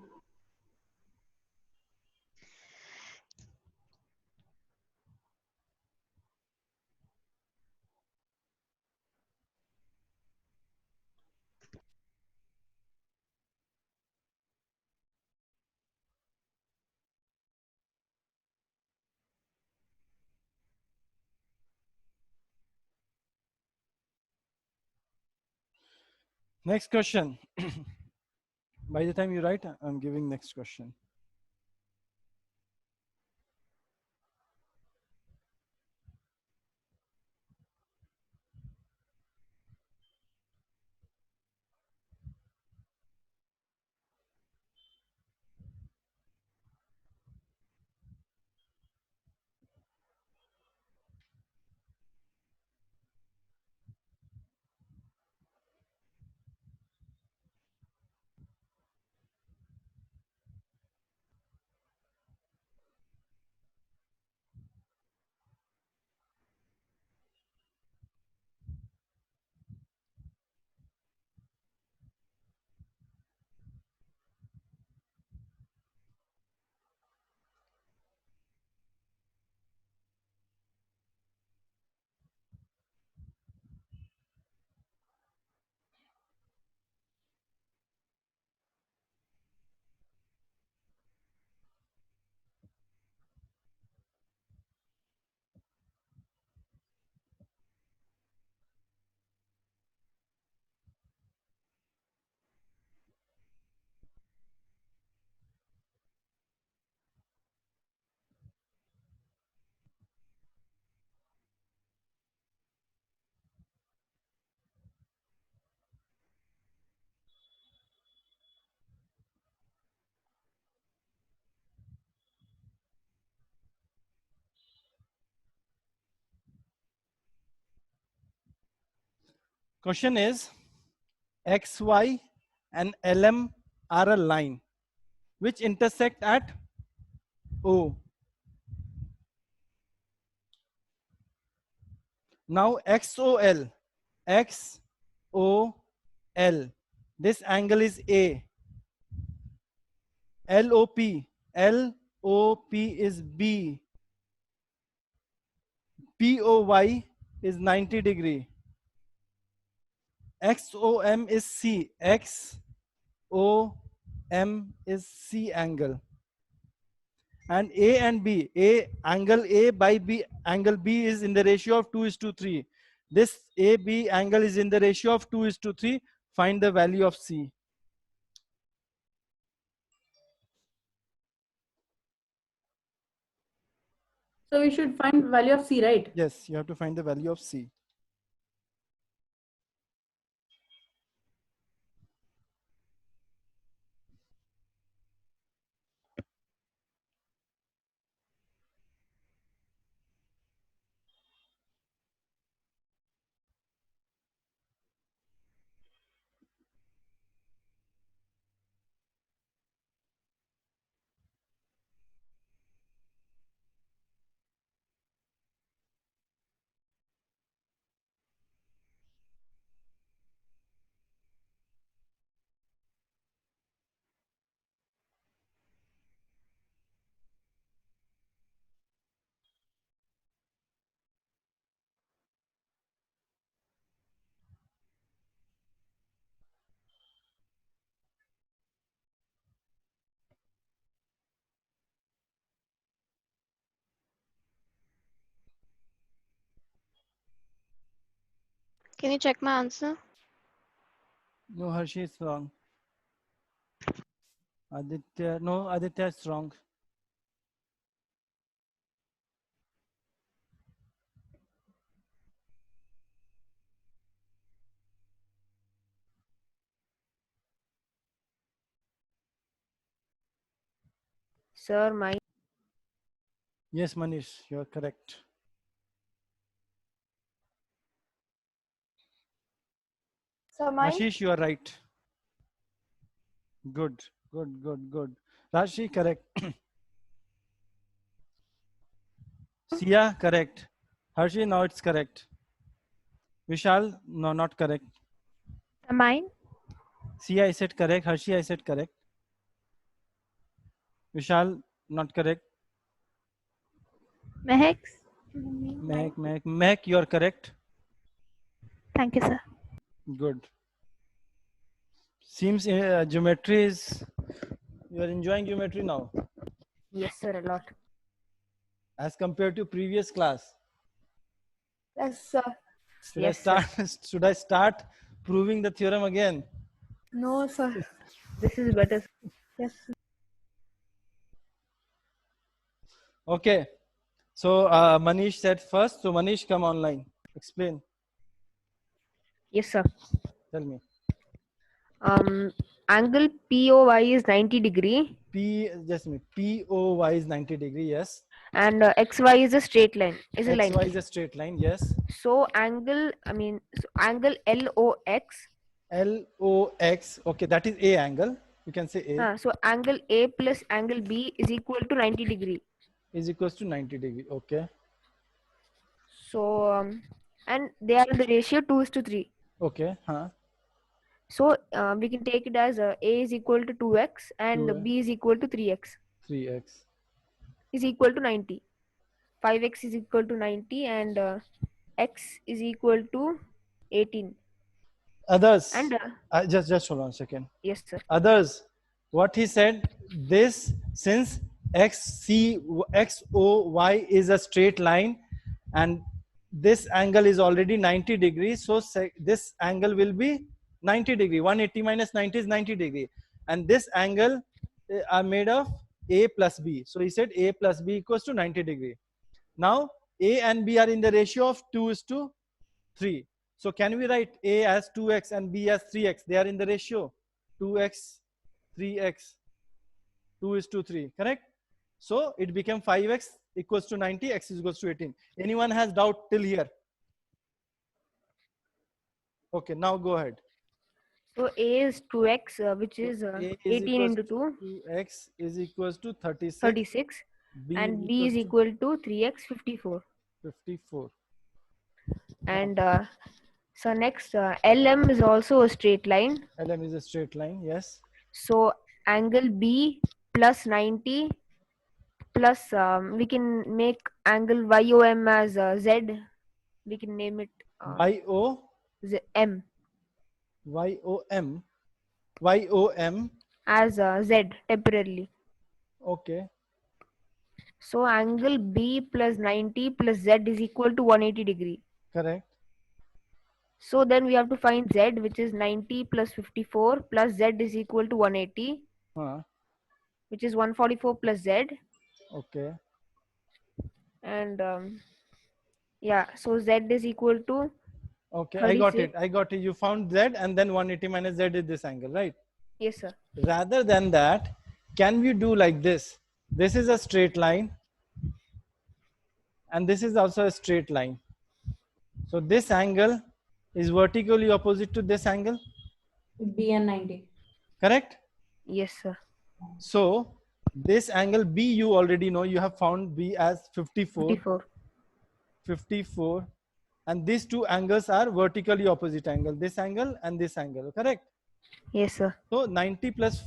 Next question. By the time you write, I'm giving next question. Question is, XY and LM are a line which intersect at O. Now XOL, XOL, this angle is A. LOP, LOP is B. POY is 90 degree. XOM is C. XOM is C angle. And A and B, angle A by B, angle B is in the ratio of 2:3. This AB angle is in the ratio of 2:3. Find the value of C. So we should find value of C, right? Yes, you have to find the value of C. Can you check my answer? No, Harshi is wrong. Aditya, no, Aditya is wrong. Sir, my Yes, Manish, you are correct. So mine. Ashish, you are right. Good. Rashi, correct. Sia, correct. Harshi, now it's correct. Vishal, no, not correct. Mine. Sia, I said correct. Harshi, I said correct. Vishal, not correct. Mehek. Mehek, you are correct. Thank you, sir. Good. Seems geometry is, you are enjoying geometry now Yes, sir, a lot. as compared to previous class. Yes, sir. Should I start proving the theorem again? No, sir. This is better. Yes, sir. Okay. So Manish said first. So Manish, come online. Explain. Yes, sir. Tell me. Angle POY is 90 degree. POY is 90 degree. Yes. And XY is a straight line. Is a line. XY is a straight line. Yes. So angle LOX. LOX. Okay, that is A angle. You can say A. So angle A plus angle B is equal to 90 degree. Is equals to 90 degree. Okay. So and they are in the ratio 2:3. Okay. So we can take it as A is equal to 2x and 2x. B is equal to 3x. 3x. Is equal to 90. 5x is equal to 90 and x is equal to 18. Others. And just hold on a second. yes, sir. Others. What he said, this since XOY is a straight line and this angle is already 90 degrees. So this angle will be 90 degree. 180 minus 90 is 90 degree. And this angle are made of A plus B. So he said A plus B equals to 90 degree. Now A and B are in the ratio of 2:3. So can we write A as 2x and B as 3x? They are in the ratio 2x, 3x, 2:3, correct? So it became 5x equals to 90, x is equals to 18. Anyone has doubt till here? Okay, now go ahead. So A is 2x, which is 18 into 2. 2x is equals to 36. 36. And B is equal to 3x, 54. 54. And so next, LM is also a straight line. LM is a straight line, yes. So angle B plus 90 plus we can make angle YOM as Z. We can name it M. YOM as Z temporarily. Okay. So angle B plus 90 plus Z is equal to 180 degree. Correct. So then we have to find Z, which is 90 plus 54 plus Z is equal to 180, which is 144 plus Z. Okay. And yeah, so Z is equal to Okay, 36. I got it. You found Z and then 180 minus Z is this angle, right? Yes, sir. Rather than that, can we do like this? This is a straight line and this is also a straight line. So this angle is vertically opposite to this angle. B and 90. Correct? Yes, sir. So this angle B you already know, you have found B as 54. 54. And these two angles are vertically opposite angle. This angle and this angle, correct? Yes, sir. So 90 plus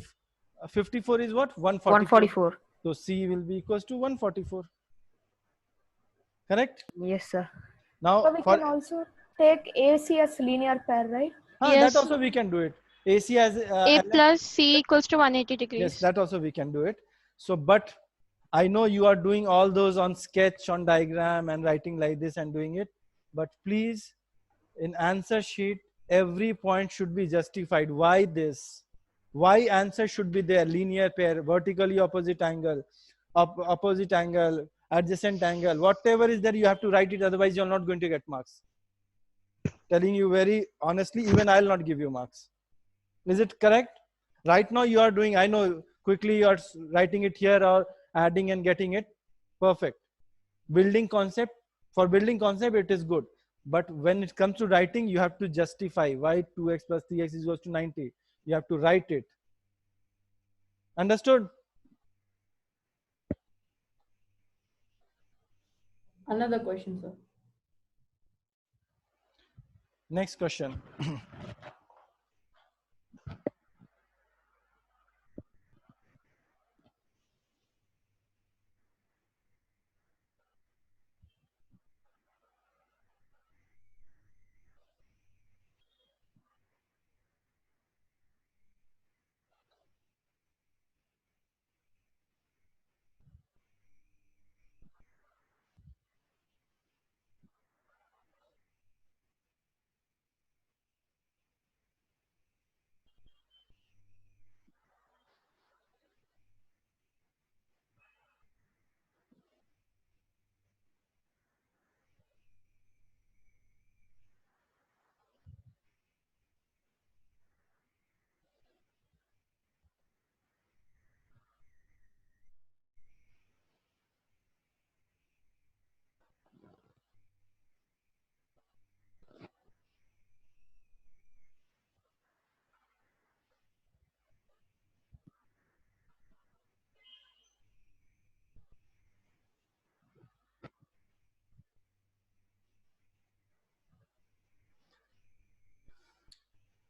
54 is what? 144. 144. So C will be equals to 144. Correct? Yes, sir. Now So we can also take AC as linear pair, right? Yes. That also we can do it. AC as A plus C equals to 180 degrees. Yes, that also we can do it. So, but I know you are doing all those on sketch, on diagram and writing like this and doing it. But please, in answer sheet, every point should be justified. Why this? Why answer should be there? Linear pair, vertically opposite angle, opposite angle, adjacent angle, whatever is there, you have to write it. Otherwise, you're not going to get marks. Telling you very honestly, even I'll not give you marks. Is it correct? Right now you are doing, I know quickly you are writing it here or adding and getting it. Perfect. Building concept, for building concept, it is good. But when it comes to writing, you have to justify why 2x plus 3x is equals to 90. You have to write it. Understood? Another question, sir. Next question.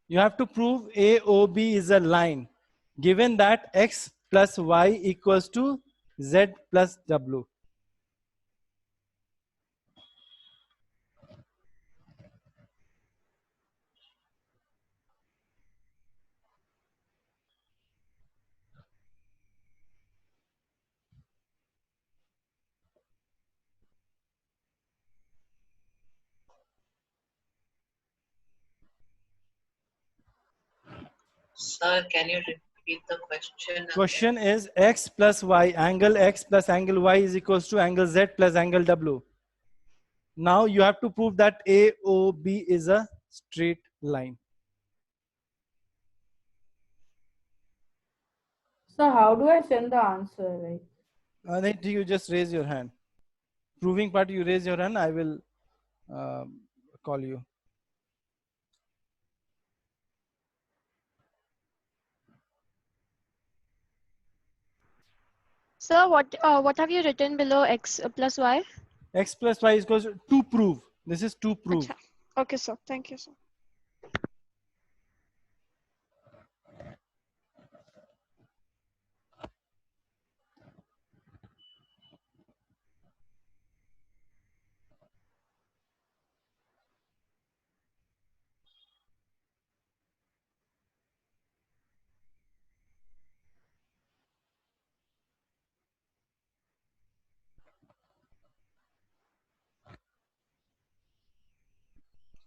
You have to prove AOB is a line given that x plus y equals to z plus w. Sir, can you repeat the question again? Question is x plus y, angle x plus angle y is equals to angle z plus angle w. Now you have to prove that AOB is a straight line. So how do I send the answer? Like, Then you just raise your hand. Proving part, you raise your hand, I will call you. Sir, what have you written below x plus y? X plus y is equals to prove. This is to prove. Acha. Okay, sir. Thank you, sir.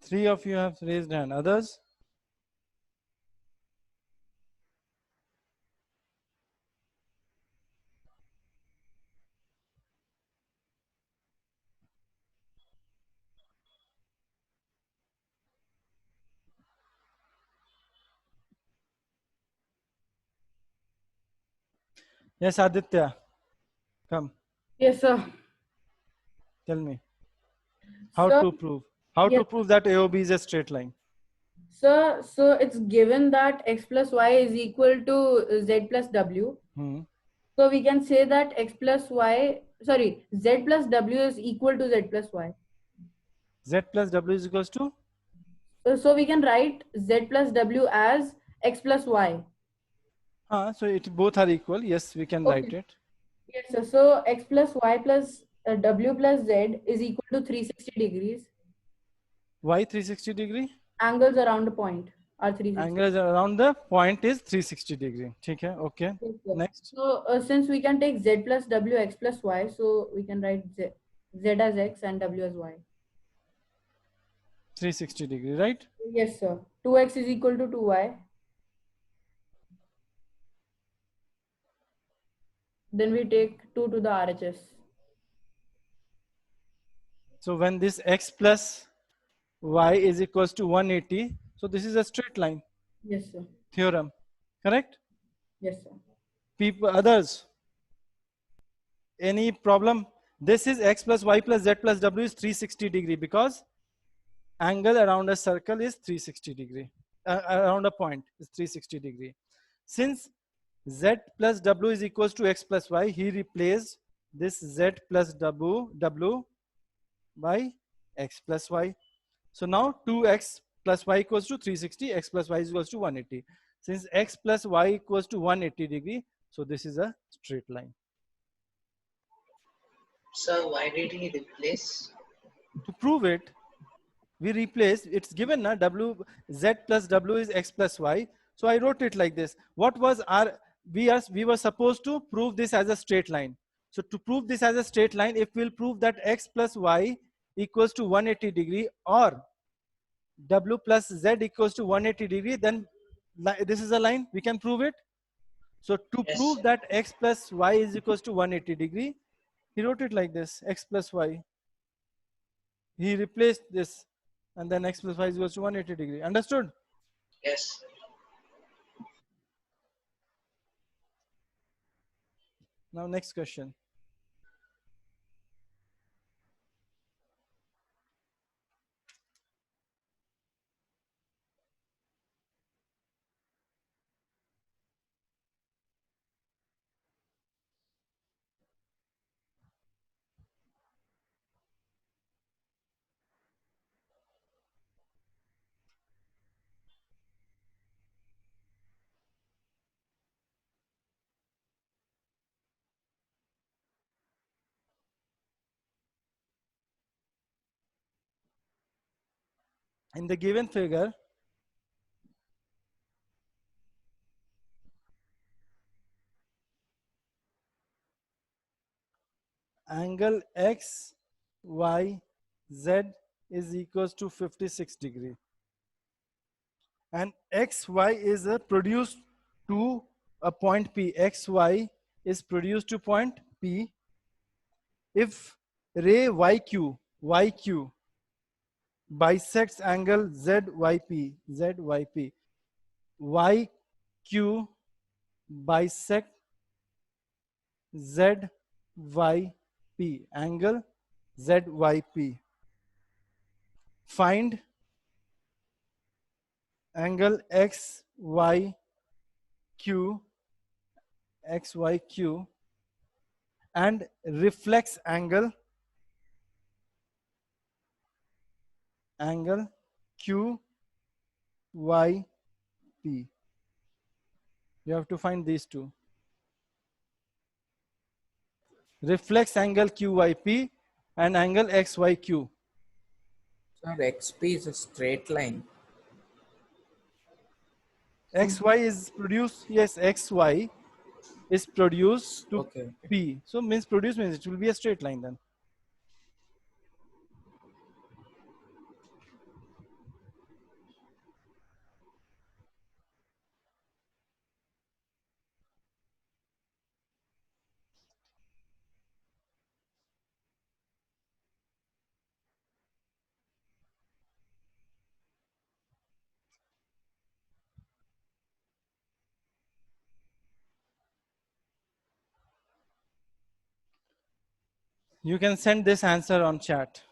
Three of you have raised hand. Others? Yes, Aditya. Come. yes, sir. Tell me. How Sir, to prove? How yes. to prove that AOB is a straight line? So it's given that x plus y is equal to z plus w. So we can say that x plus y, sorry, z plus w is equal to z plus y. Z plus W is equals to? So we can write z plus w as x plus y. So it both are equal. Yes, we can write it. Yes, sir. So x plus y plus w plus z is equal to 360 degrees. Why 360 degree? Angles around the point are 360. Angles around the point is 360 degree. Okay. Okay. Yes, sir. Next. So since we can take z plus w x plus y, so we can write z as x and w as y. 360 degree, right? Yes, sir. 2x is equal to 2y. Then we take 2 to the RHS. So when this x plus y is equals to 180, so this is a straight line. Yes, sir. Theorem, correct? Yes, sir. People, others, any problem? This is x plus y plus z plus w is 360 degree because angle around a circle is 360 degree. Around a point is 360 degree. Since z plus w is equals to x plus y, he replaced this z plus w by x plus y. So now 2x plus y equals to 360, x plus y is equals to 180. Since x plus y equals to 180 degree, so this is a straight line. So why did he replace? To prove it, we replace, it's given na w, z plus w is x plus y. So I wrote it like this. What was our, we were supposed to prove this as a straight line. So to prove this as a straight line, if we'll prove that x plus y equals to 180 degree or w plus z equals to 180 degree, then this is a line, we can prove it. So to prove that x plus y is equals to 180 degree, he wrote it like this, x plus y. He replaced this and then x plus y is equals to 180 degree. Understood? Yes. Now next question. In the given figure, angle x, y, z is equals to 56 degree. And xy is produced to a point P. Xy is produced to point P. If ray YQ bisects angle ZYP, YQ bisect ZYP, angle ZYP. Find angle XYQ and reflex angle QYP. You have to find these two. Reflex angle QYP and angle XYQ. Sir, XP is a straight line. XY is produced, yes, XY is produced to P. So means produce means it will be a straight line then. You can send this answer on chat.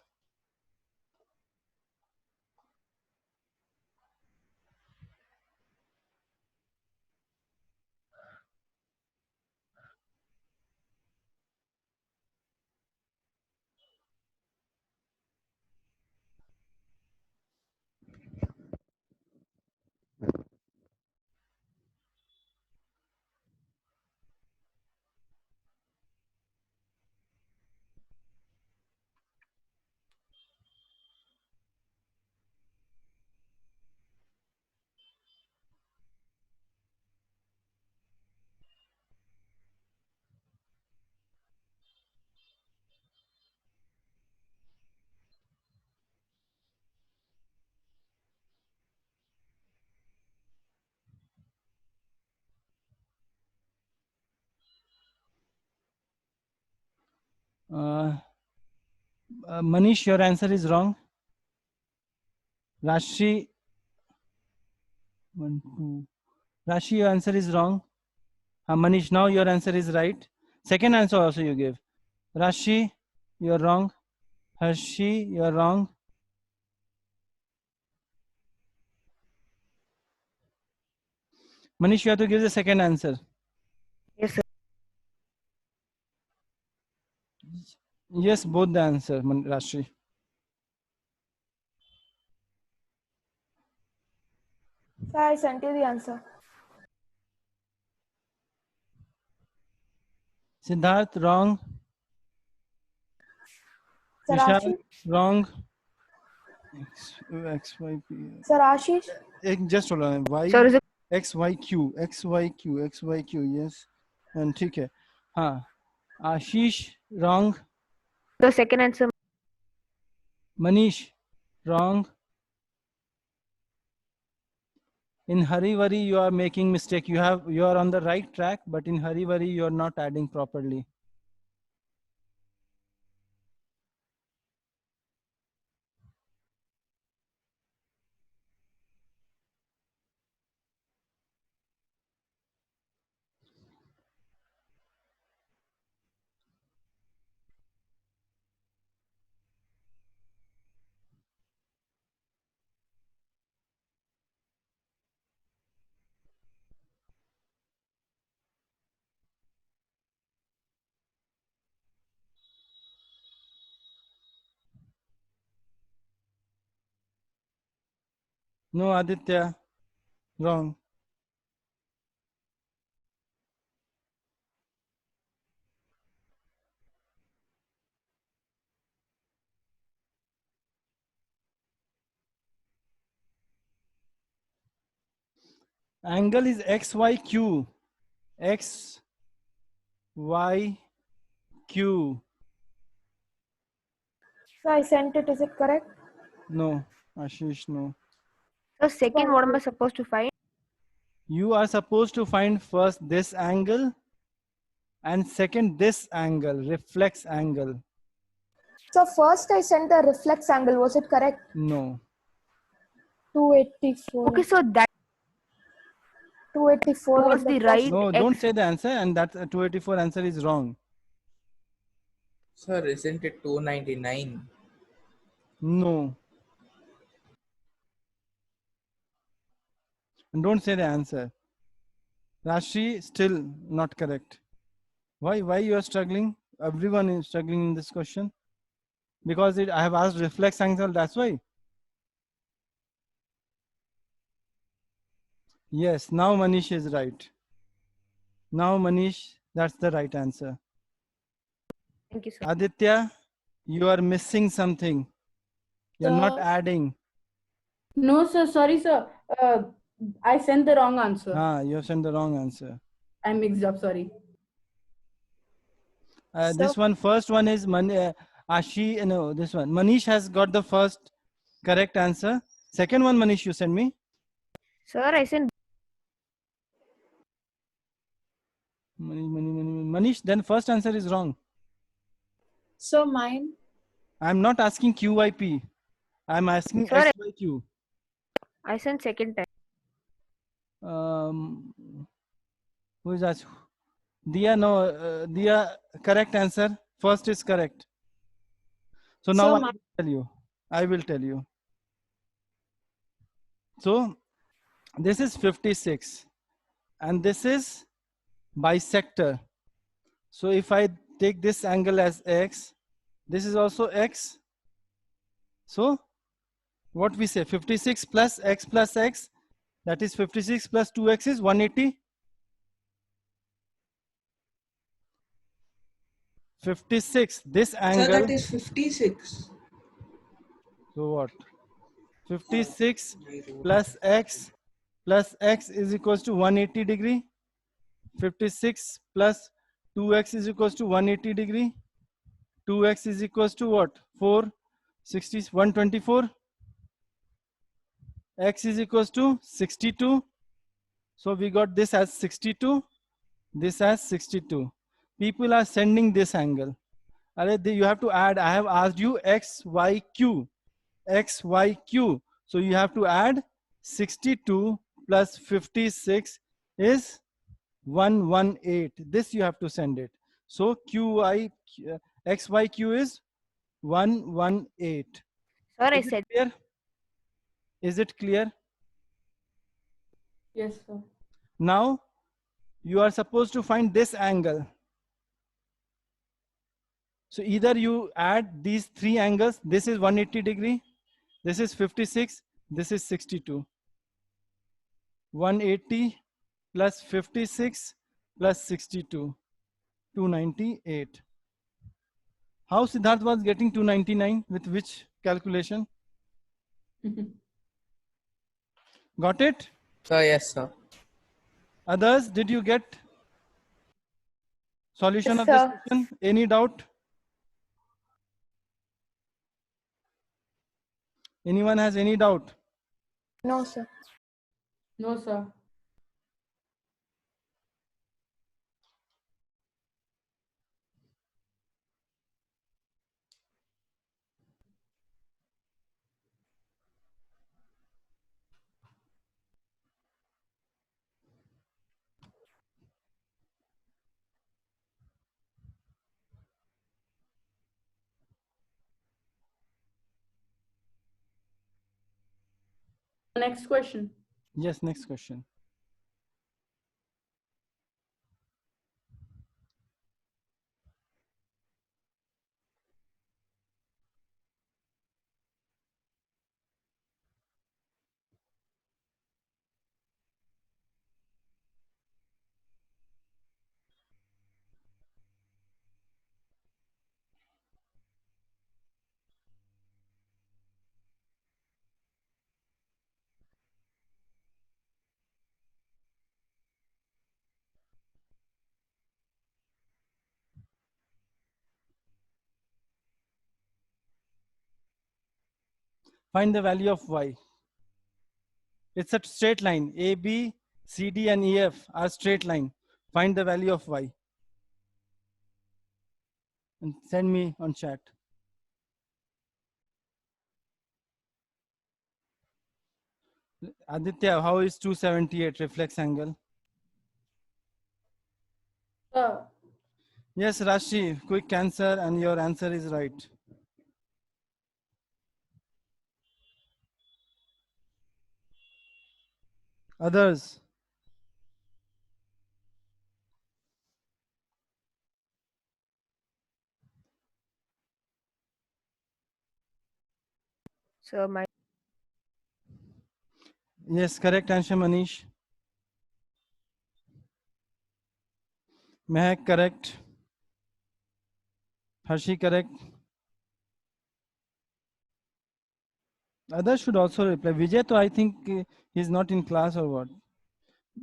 Manish, your answer is wrong. Rashi, Rashi, your answer is wrong. Manish, now your answer is right. Second answer also you give. Rashi, you're wrong. Harshi, you're wrong. Manish, you have to give the second answer. Yes, sir. Yes, both the answer, Rashri. Sir, I sent you the answer. Siddharth, wrong. Sir, Vishal, Ashish? wrong. X, Y, P. Sir, Ashish? Just hold on. Y, Sir, is it X, Y, Q, X, Y, Q, X, Y, Q. Yes. And ठीक है. हाँ. Ashish, wrong. the second answer? Manish, wrong. In hurry worry, you are making mistake. You are on the right track, but in hurry worry, you are not adding properly. No, Aditya, wrong. Angle is XYQ. XYQ. Sir, I sent it. Is it correct? No, Ashish, no. The second, what am I supposed to find? You are supposed to find first this angle and second this angle, reflex angle. So first I sent a reflex angle. Was it correct? No. 284. Okay, so that 284 was the first. right No, X. don't say the answer, and that 284 answer is wrong. Sir, isn't it 299? No. And don't say the answer. Rashi, still not correct. Why you are struggling? Everyone is struggling in this question. Because I have asked reflex angle, that's why. Yes, now Manish is right. Now Manish, that's the right answer. Thank you, sir. Aditya, you are missing something. You're not adding. No, sir. Sorry, sir. I sent the wrong answer. You have sent the wrong answer. I mixed up. Sorry. This one, first one is Ashi. No, this one. Manish has got the first correct answer. Second one, Manish, you send me. Sir, I sent. Manish, then first answer is wrong. So mine. I'm not asking QYP. I'm asking Sir, XYQ. I sent second time. Who is that? Dia, no. Dia, correct answer. First is correct. So now I will tell you. I will tell you. So this is 56 and this is bisector. So if I take this angle as X, this is also X. So what we say, 56 plus X, that is 56 plus 2X is 180. 56, this angle. Sir, that is 56. So what? 56 plus X is equals to 180 degree. 56 plus 2X is equals to 180 degree. 2X is equals to what? 460, 124. X is equals to 62. So we got this as 62. This as 62. People are sending this angle. You have to add. I have asked you X, Y, Q. X, Y, Q. So you have to add 62 plus 56 is 118. This you have to send it. So X, Y, Q is 118. Sir, I said. Clear? Is it clear? Yes, sir. Now you are supposed to find this angle. So either you add these three angles. This is 180 degree. This is 56. This is 62. 180 plus 56 plus 62. 298. How Siddharth was getting 299? With which calculation? Got it? Sir, yes, sir. Others, did you get solution Yes, of this sir. question? Any doubt? Anyone has any doubt? No, sir. No, sir. Next question. Yes, next question. Find the value of y. It's a straight line. A, B, C, D, and E, F are straight line. Find the value of y. And send me on chat. Aditya, how is 278 reflex angle? Yes, Rashi, quick answer, and your answer is right. Others? So my Yes, correct answer, Manish. Mehak, correct. Harshi, correct. Others should also reply. Vijay, I think he's not in class or what?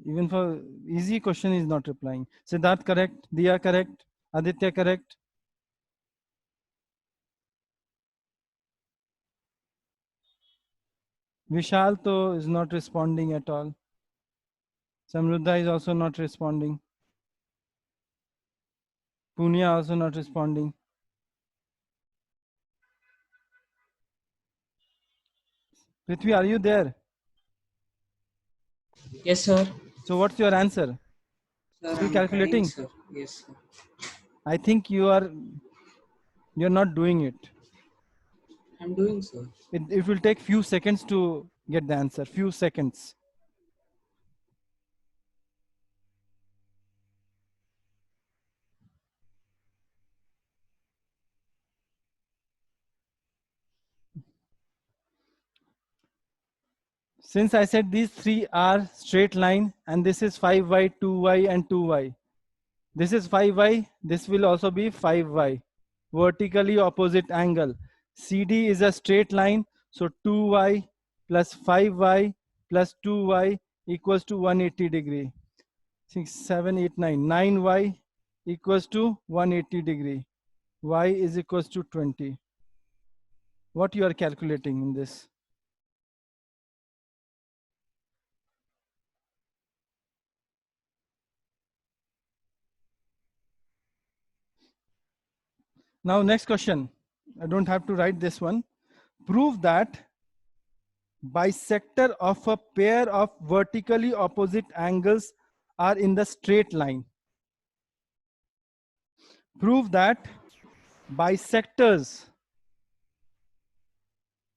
Even for easy question, he's not replying. Siddharth, correct. Diya, correct. Aditya, correct. Vishal though is not responding at all. Samruddha is also not responding. Punya also not responding. Prithvi, are you there? Yes, sir. So what's your answer? Sir, Still I'm calculating? trying, sir. Yes, sir. I think you're not doing it. I'm doing, sir. It will take few seconds to get the answer. Few seconds. Since I said these three are straight line and this is 5y, 2y and 2y. This is 5y. This will also be 5y. Vertically opposite angle. CD is a straight line. So 2y plus 5y plus 2y equals to 180 degree. 6, 7, 8, 9. 9y equals to 180 degree. Y is equals to 20. What you are calculating in this? Now next question. I don't have to write this one. Prove that bisector of a pair of vertically opposite angles are in the straight line. Prove that bisectors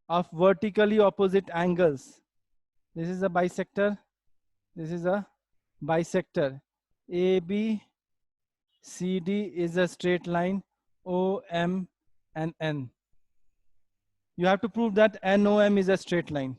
of vertically opposite angles. This is a bisector. This is a bisector AB CD is a straight line OM and N. You have to prove that NOM is a straight line.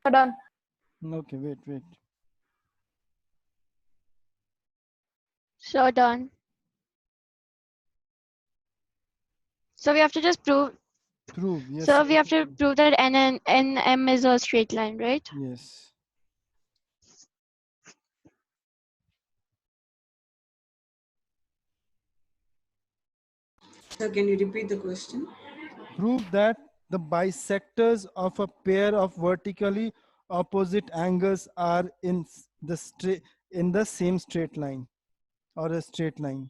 Done. Okay, wait. So done. So we have to just prove. Yes. So we have to prove that NM is a straight line, right? Yes. Sir, can you repeat the question? Prove that the bisectors of a pair of vertically opposite angles are in the same straight line or a straight line.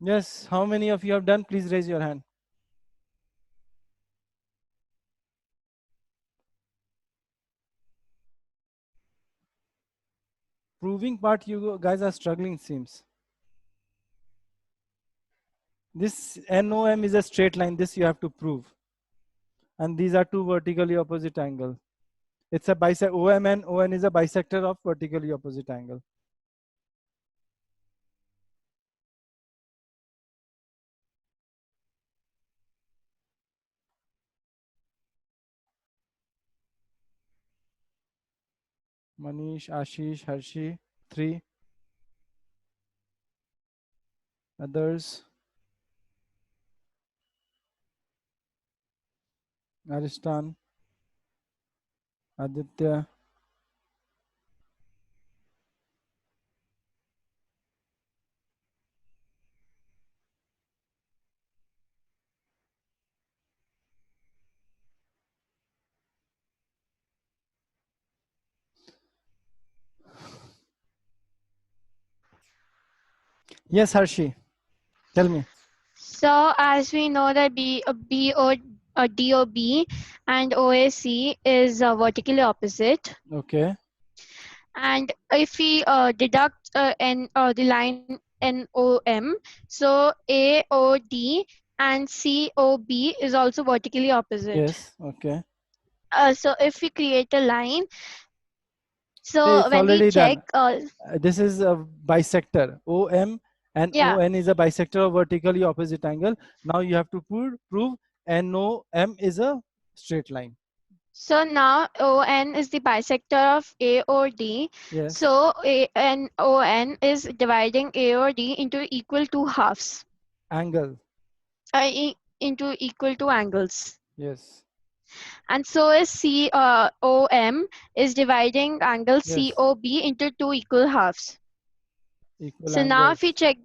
Yes, how many of you have done? Please raise your hand. Proving part, you guys are struggling, seems. This NOM is a straight line. This you have to prove. And these are two vertically opposite angles. It's a bisect. OM and ON is a bisector of vertically opposite angle. Manish, Ashish, Harshi, 3. Others. Aristan, Aditya. Yes, Harshi. Tell me. So as we know that DOB and OAC is vertically opposite. Okay. And if we deduct the line NOM, so AOD and COB is also vertically opposite. Yes. Okay. So if we create a line, Hey, so it's when we already check, done. This is a bisector. OM and Yeah. ON is a bisector of vertically opposite angle. Now you have to prove NOM is a straight line. so now ON is the bisector of AOD. Yes. So ON is dividing AOD into equal to halves. Angle. Into equal to angles. Yes. And so is COM is dividing angle Yes. COB into two equal halves. Equal So now angles. if we check,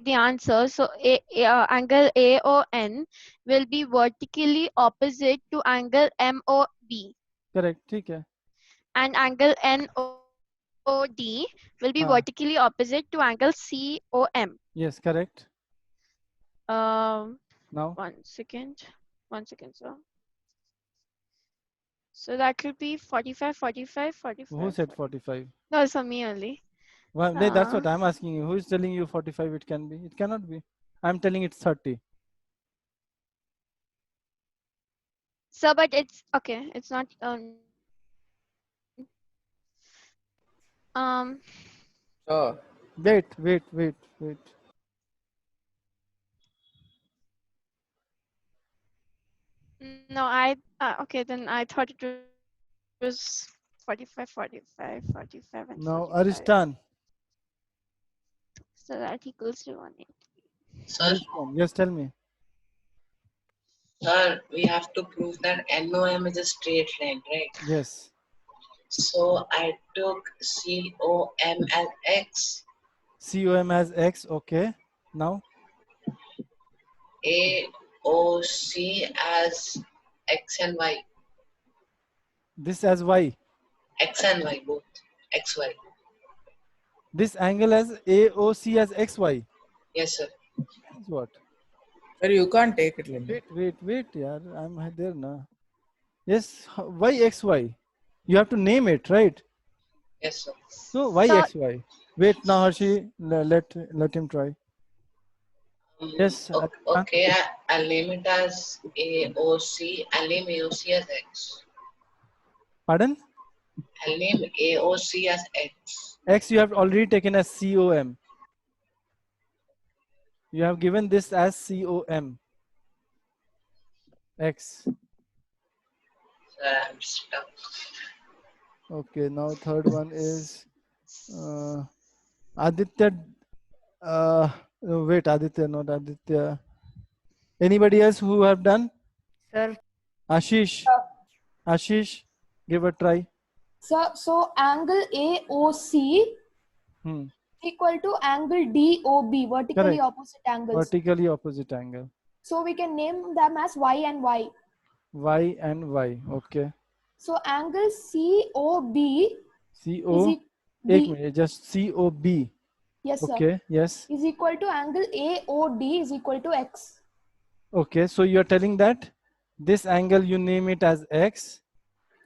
the answer, so angle AON will be vertically opposite to angle MOB. Correct. ठीक है. And angle NOD will be vertically opposite to angle COM. Yes, correct. Now. Now. One second, sir. So that will be 45, 45, 45. Who said 45? No, it's for me only. Well, that's what I'm asking you. Who is telling you 45 it can be? It cannot be. I'm telling it's 30. So, but it's okay. It's not. Sure. Wait. No, okay, then I thought it was 45, 45, 47. Now, 45. Aristan. So that equals to 180. Sir? Yes, tell me. Sir, we have to prove that NOM is a straight line, right? Yes. So I took COM as X, COM as X. Okay. Now AOC as X and Y. this as Y. X and Y both. XY. This angle as AOC as XY. Yes, sir. That's what? Sir, you can't take it, Linda. Wait, yeah, I'm there now. Yes, YXY. You have to name it, right? Yes, sir. So YXY. Wait, now Harshi, let him try. Yes. Okay, I'll name it as AOC. I'll name AOC as X. Pardon? I'll name AOC as X. X you have already taken as COM. You have given this as COM. X. I'm stuck. Okay, now third one is Aditya. Wait, Aditya, not Aditya. Anybody else who have done? Sir. Ashish. Ashish, give a try. So angle AOC equal to angle DOB, vertically Correct. opposite angles. Vertically opposite angle. So we can name them as Y and Y. Y and Y. Okay. So angle COB CO. is Ek minute, just COB. yes, sir. Okay. Yes. Is equal to angle AOD is equal to X. Okay. So you are telling that this angle you name it as X.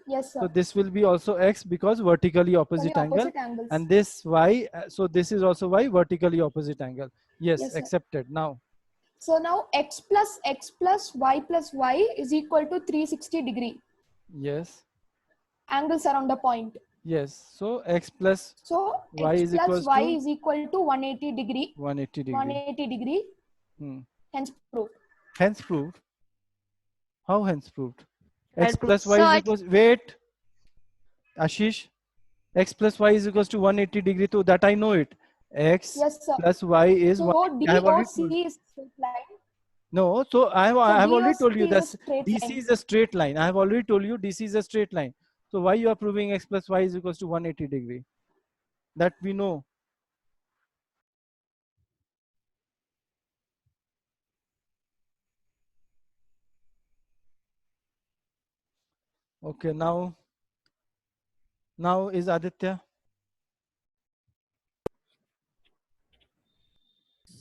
Yes, sir. So this will be also X because vertically opposite angle. Angles. And this Y. So this is also Y, vertically opposite angle. Yes, Yes, sir. accepted. Now. So now X plus Y is equal to 360 degree. Yes. Angles around the point. Yes. So X plus So Y X is plus equals Y to is equal to 180 degree. 180 degree. 180 degree. Hence proved. Hence proved. How hence proved? Hence X plus Y is equals. Wait. Ashish. X plus Y is equals to 180 degree. So that I know it. X Yes, sir. plus Y is So 180. I have already told. DOC is straight line. No, so I have already told you that is a straight DC line. is a straight line. I have already told you DC is a straight line. So why you are proving X plus Y is equals to 180 degree? That we know. Okay, now is Aditya.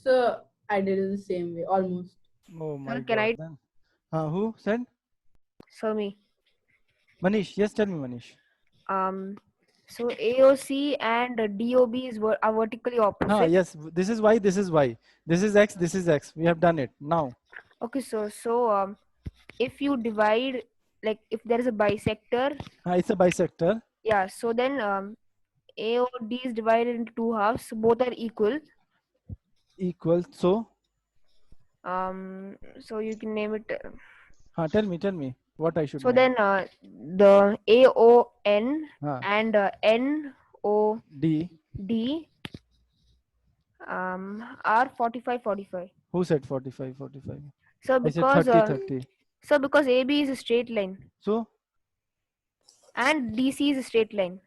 So I did it the same way, almost. Oh my Sir, God. can I? Then. Who said? So me. Manish. Yes, tell me, Manish. So AOC and DOB are vertically opposite. Yes, this is Y, this is Y. This is X, this is X. We have done it. Now. Okay, so if you divide, like if there is a bisector. It's a bisector. Yeah, so then AOD is divided into two halves. So both are equal. Equal. So? So you can name it. Tell me what I should So name. then the AON and NOD are 45-45. Who said 45? So because I said 30. So because AB is a straight line. So? And DC is a straight line.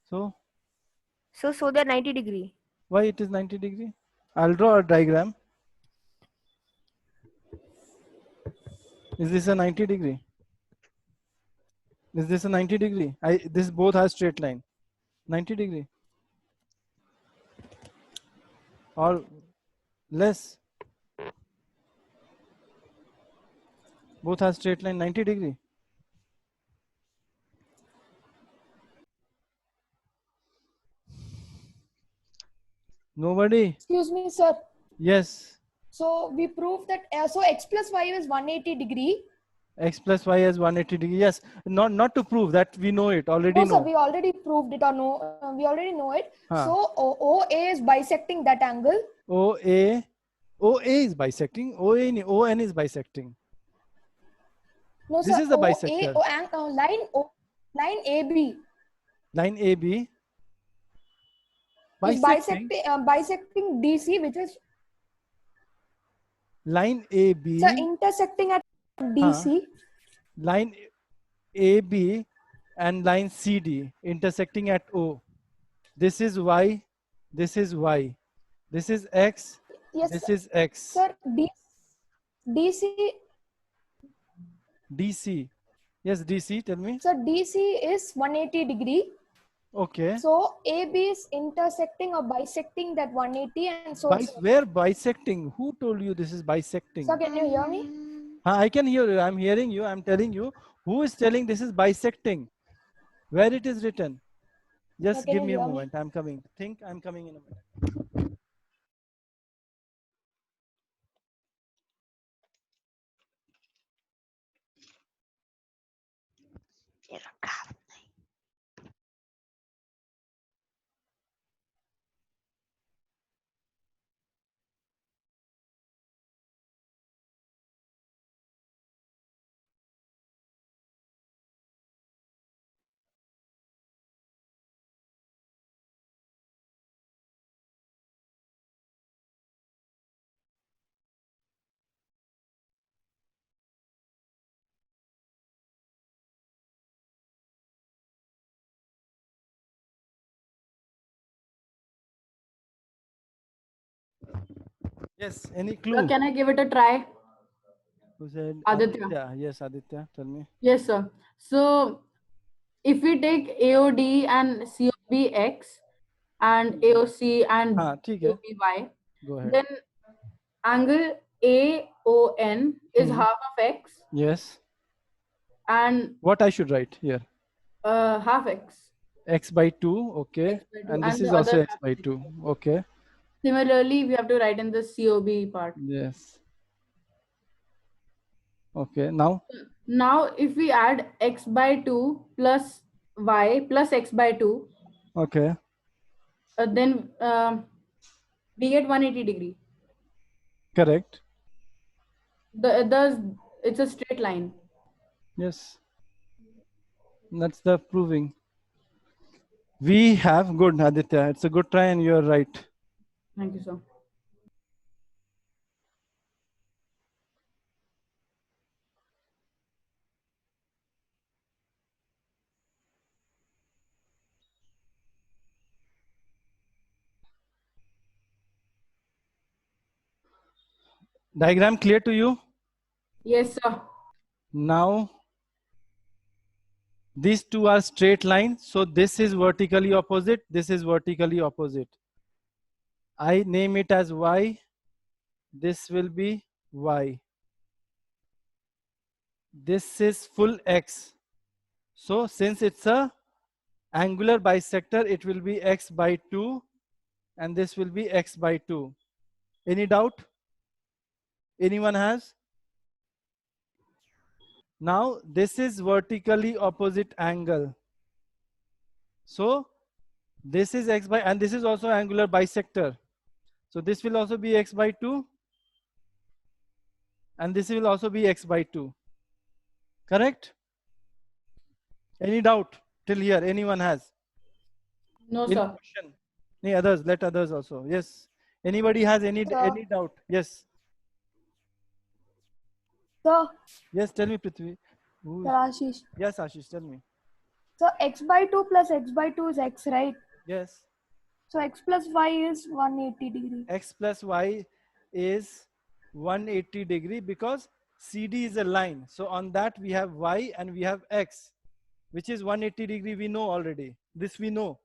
So? So they're 90 degree. Why it is 90 degree? I'll draw a diagram. Is this a 90 degree? Is this a 90 degree? This both has straight line. 90 degree. Or less. Both have straight line 90 degree. Nobody? Excuse me, sir. Yes. So we proved that so X plus Y is 180 degree. X plus Y is 180 degree. Yes. Not to prove that, we know it already. No, sir, we already proved it or no? We already know it. So OA is bisecting that angle. OA is bisecting. ON is bisecting. No, this sir, is the bisector. Line AB. Line AB. Bisecting DC, which is line AB. so intersecting at DC. Line AB and line CD intersecting at O. This is Y. This is Y. This is X. Yes. This is X. Sir, DC. DC. Yes, DC. Tell me. Sir, DC is 180 degree. Okay. So AB is intersecting or bisecting that 180, and so where bisecting? Who told you this is bisecting? Sir, can you hear me? I can hear you. I'm hearing you. I'm telling you. Who is telling this is bisecting? Where it is written? Just Sir, can give you me a hear me? moment. I'm coming. Think I'm coming in a minute. Yes, any clue? Sir, can I give it a try? Who said? Aditya. Yes, Aditya, tell me. Yes, sir. So if we take AOD and COBX and AOC and COBY, Go ahead. then angle AON is half of X Yes. and What I should write here? half X. X by 2, okay. X by 2. And this And is the also other X by 2, okay. Similarly, we have to write in the COB part. Yes. Okay, now? Now, if we add X by 2 plus Y plus X by 2, Okay. then we get 180 degree. Correct. It's a straight line. Yes. That's the proving. We have good, Aditya. It's a good try and you're right. Thank you, sir. Diagram clear to you? Yes, sir. Now, these two are straight lines. So this is vertically opposite. This is vertically opposite. I name it as Y. This will be Y. This is full X. So since it's a angular bisector, it will be X by 2 and this will be X by 2. Any doubt? Anyone has? Now this is vertically opposite angle. So this is X by, and this is also angular bisector. So this will also be X by 2 and this will also be X by 2. Correct? Any doubt till here? Anyone has? No, Any sir. question? Any others? Let others also. Yes. Anybody has any doubt? Yes. Sir. Yes, tell me, Prithvi. Sir, Ashish. Yes, Ashish, tell me. So X by 2 plus X by 2 is X, right? Yes. So X plus Y is 180 degree. X plus Y is 180 degree because CD is a line. So on that we have Y and we have X, which is 180 degree. We know already. This we know.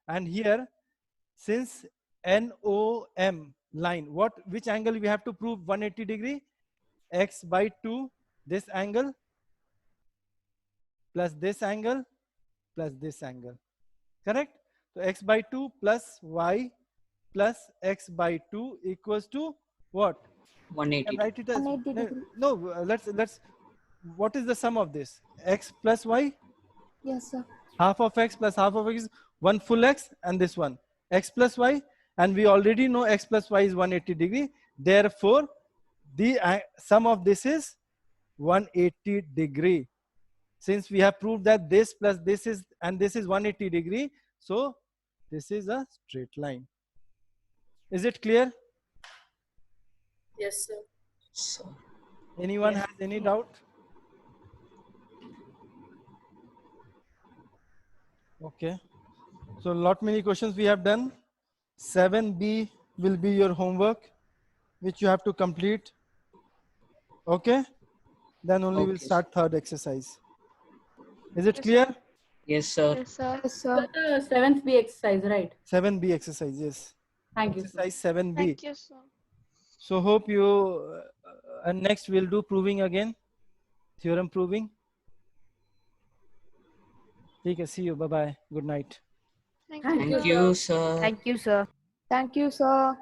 And here, since NOM line, which angle we have to prove 180 degree? X by 2, this angle, plus this angle, plus this angle. Correct? So X by 2 plus Y plus X by 2 equals to what? 180. Write it as, no, let's, what is the sum of this? X plus Y? Yes, sir. Half of X plus half of X is one full X and this one. X plus Y, and we already know X plus Y is 180 degree. Therefore, the sum of this is 180 degree. Since we have proved that this plus this is, and this is 180 degree. So this is a straight line. Is it clear? Yes, sir. Anyone has any doubt? Okay. So lot many questions we have done. 7B will be your homework, which you have to complete. Okay. Then only we'll start third exercise. Is it clear? Yes, sir. Yes, sir. So the 7th B exercise, right? 7B exercise, yes. Thank you. Exercise 7B. Thank you, sir. So hope you, and next we'll do proving again. Theorem proving. Okay, see you. Bye-bye. Good night. Thank Thank you. Thank you, sir. Thank you, sir. Thank you, sir.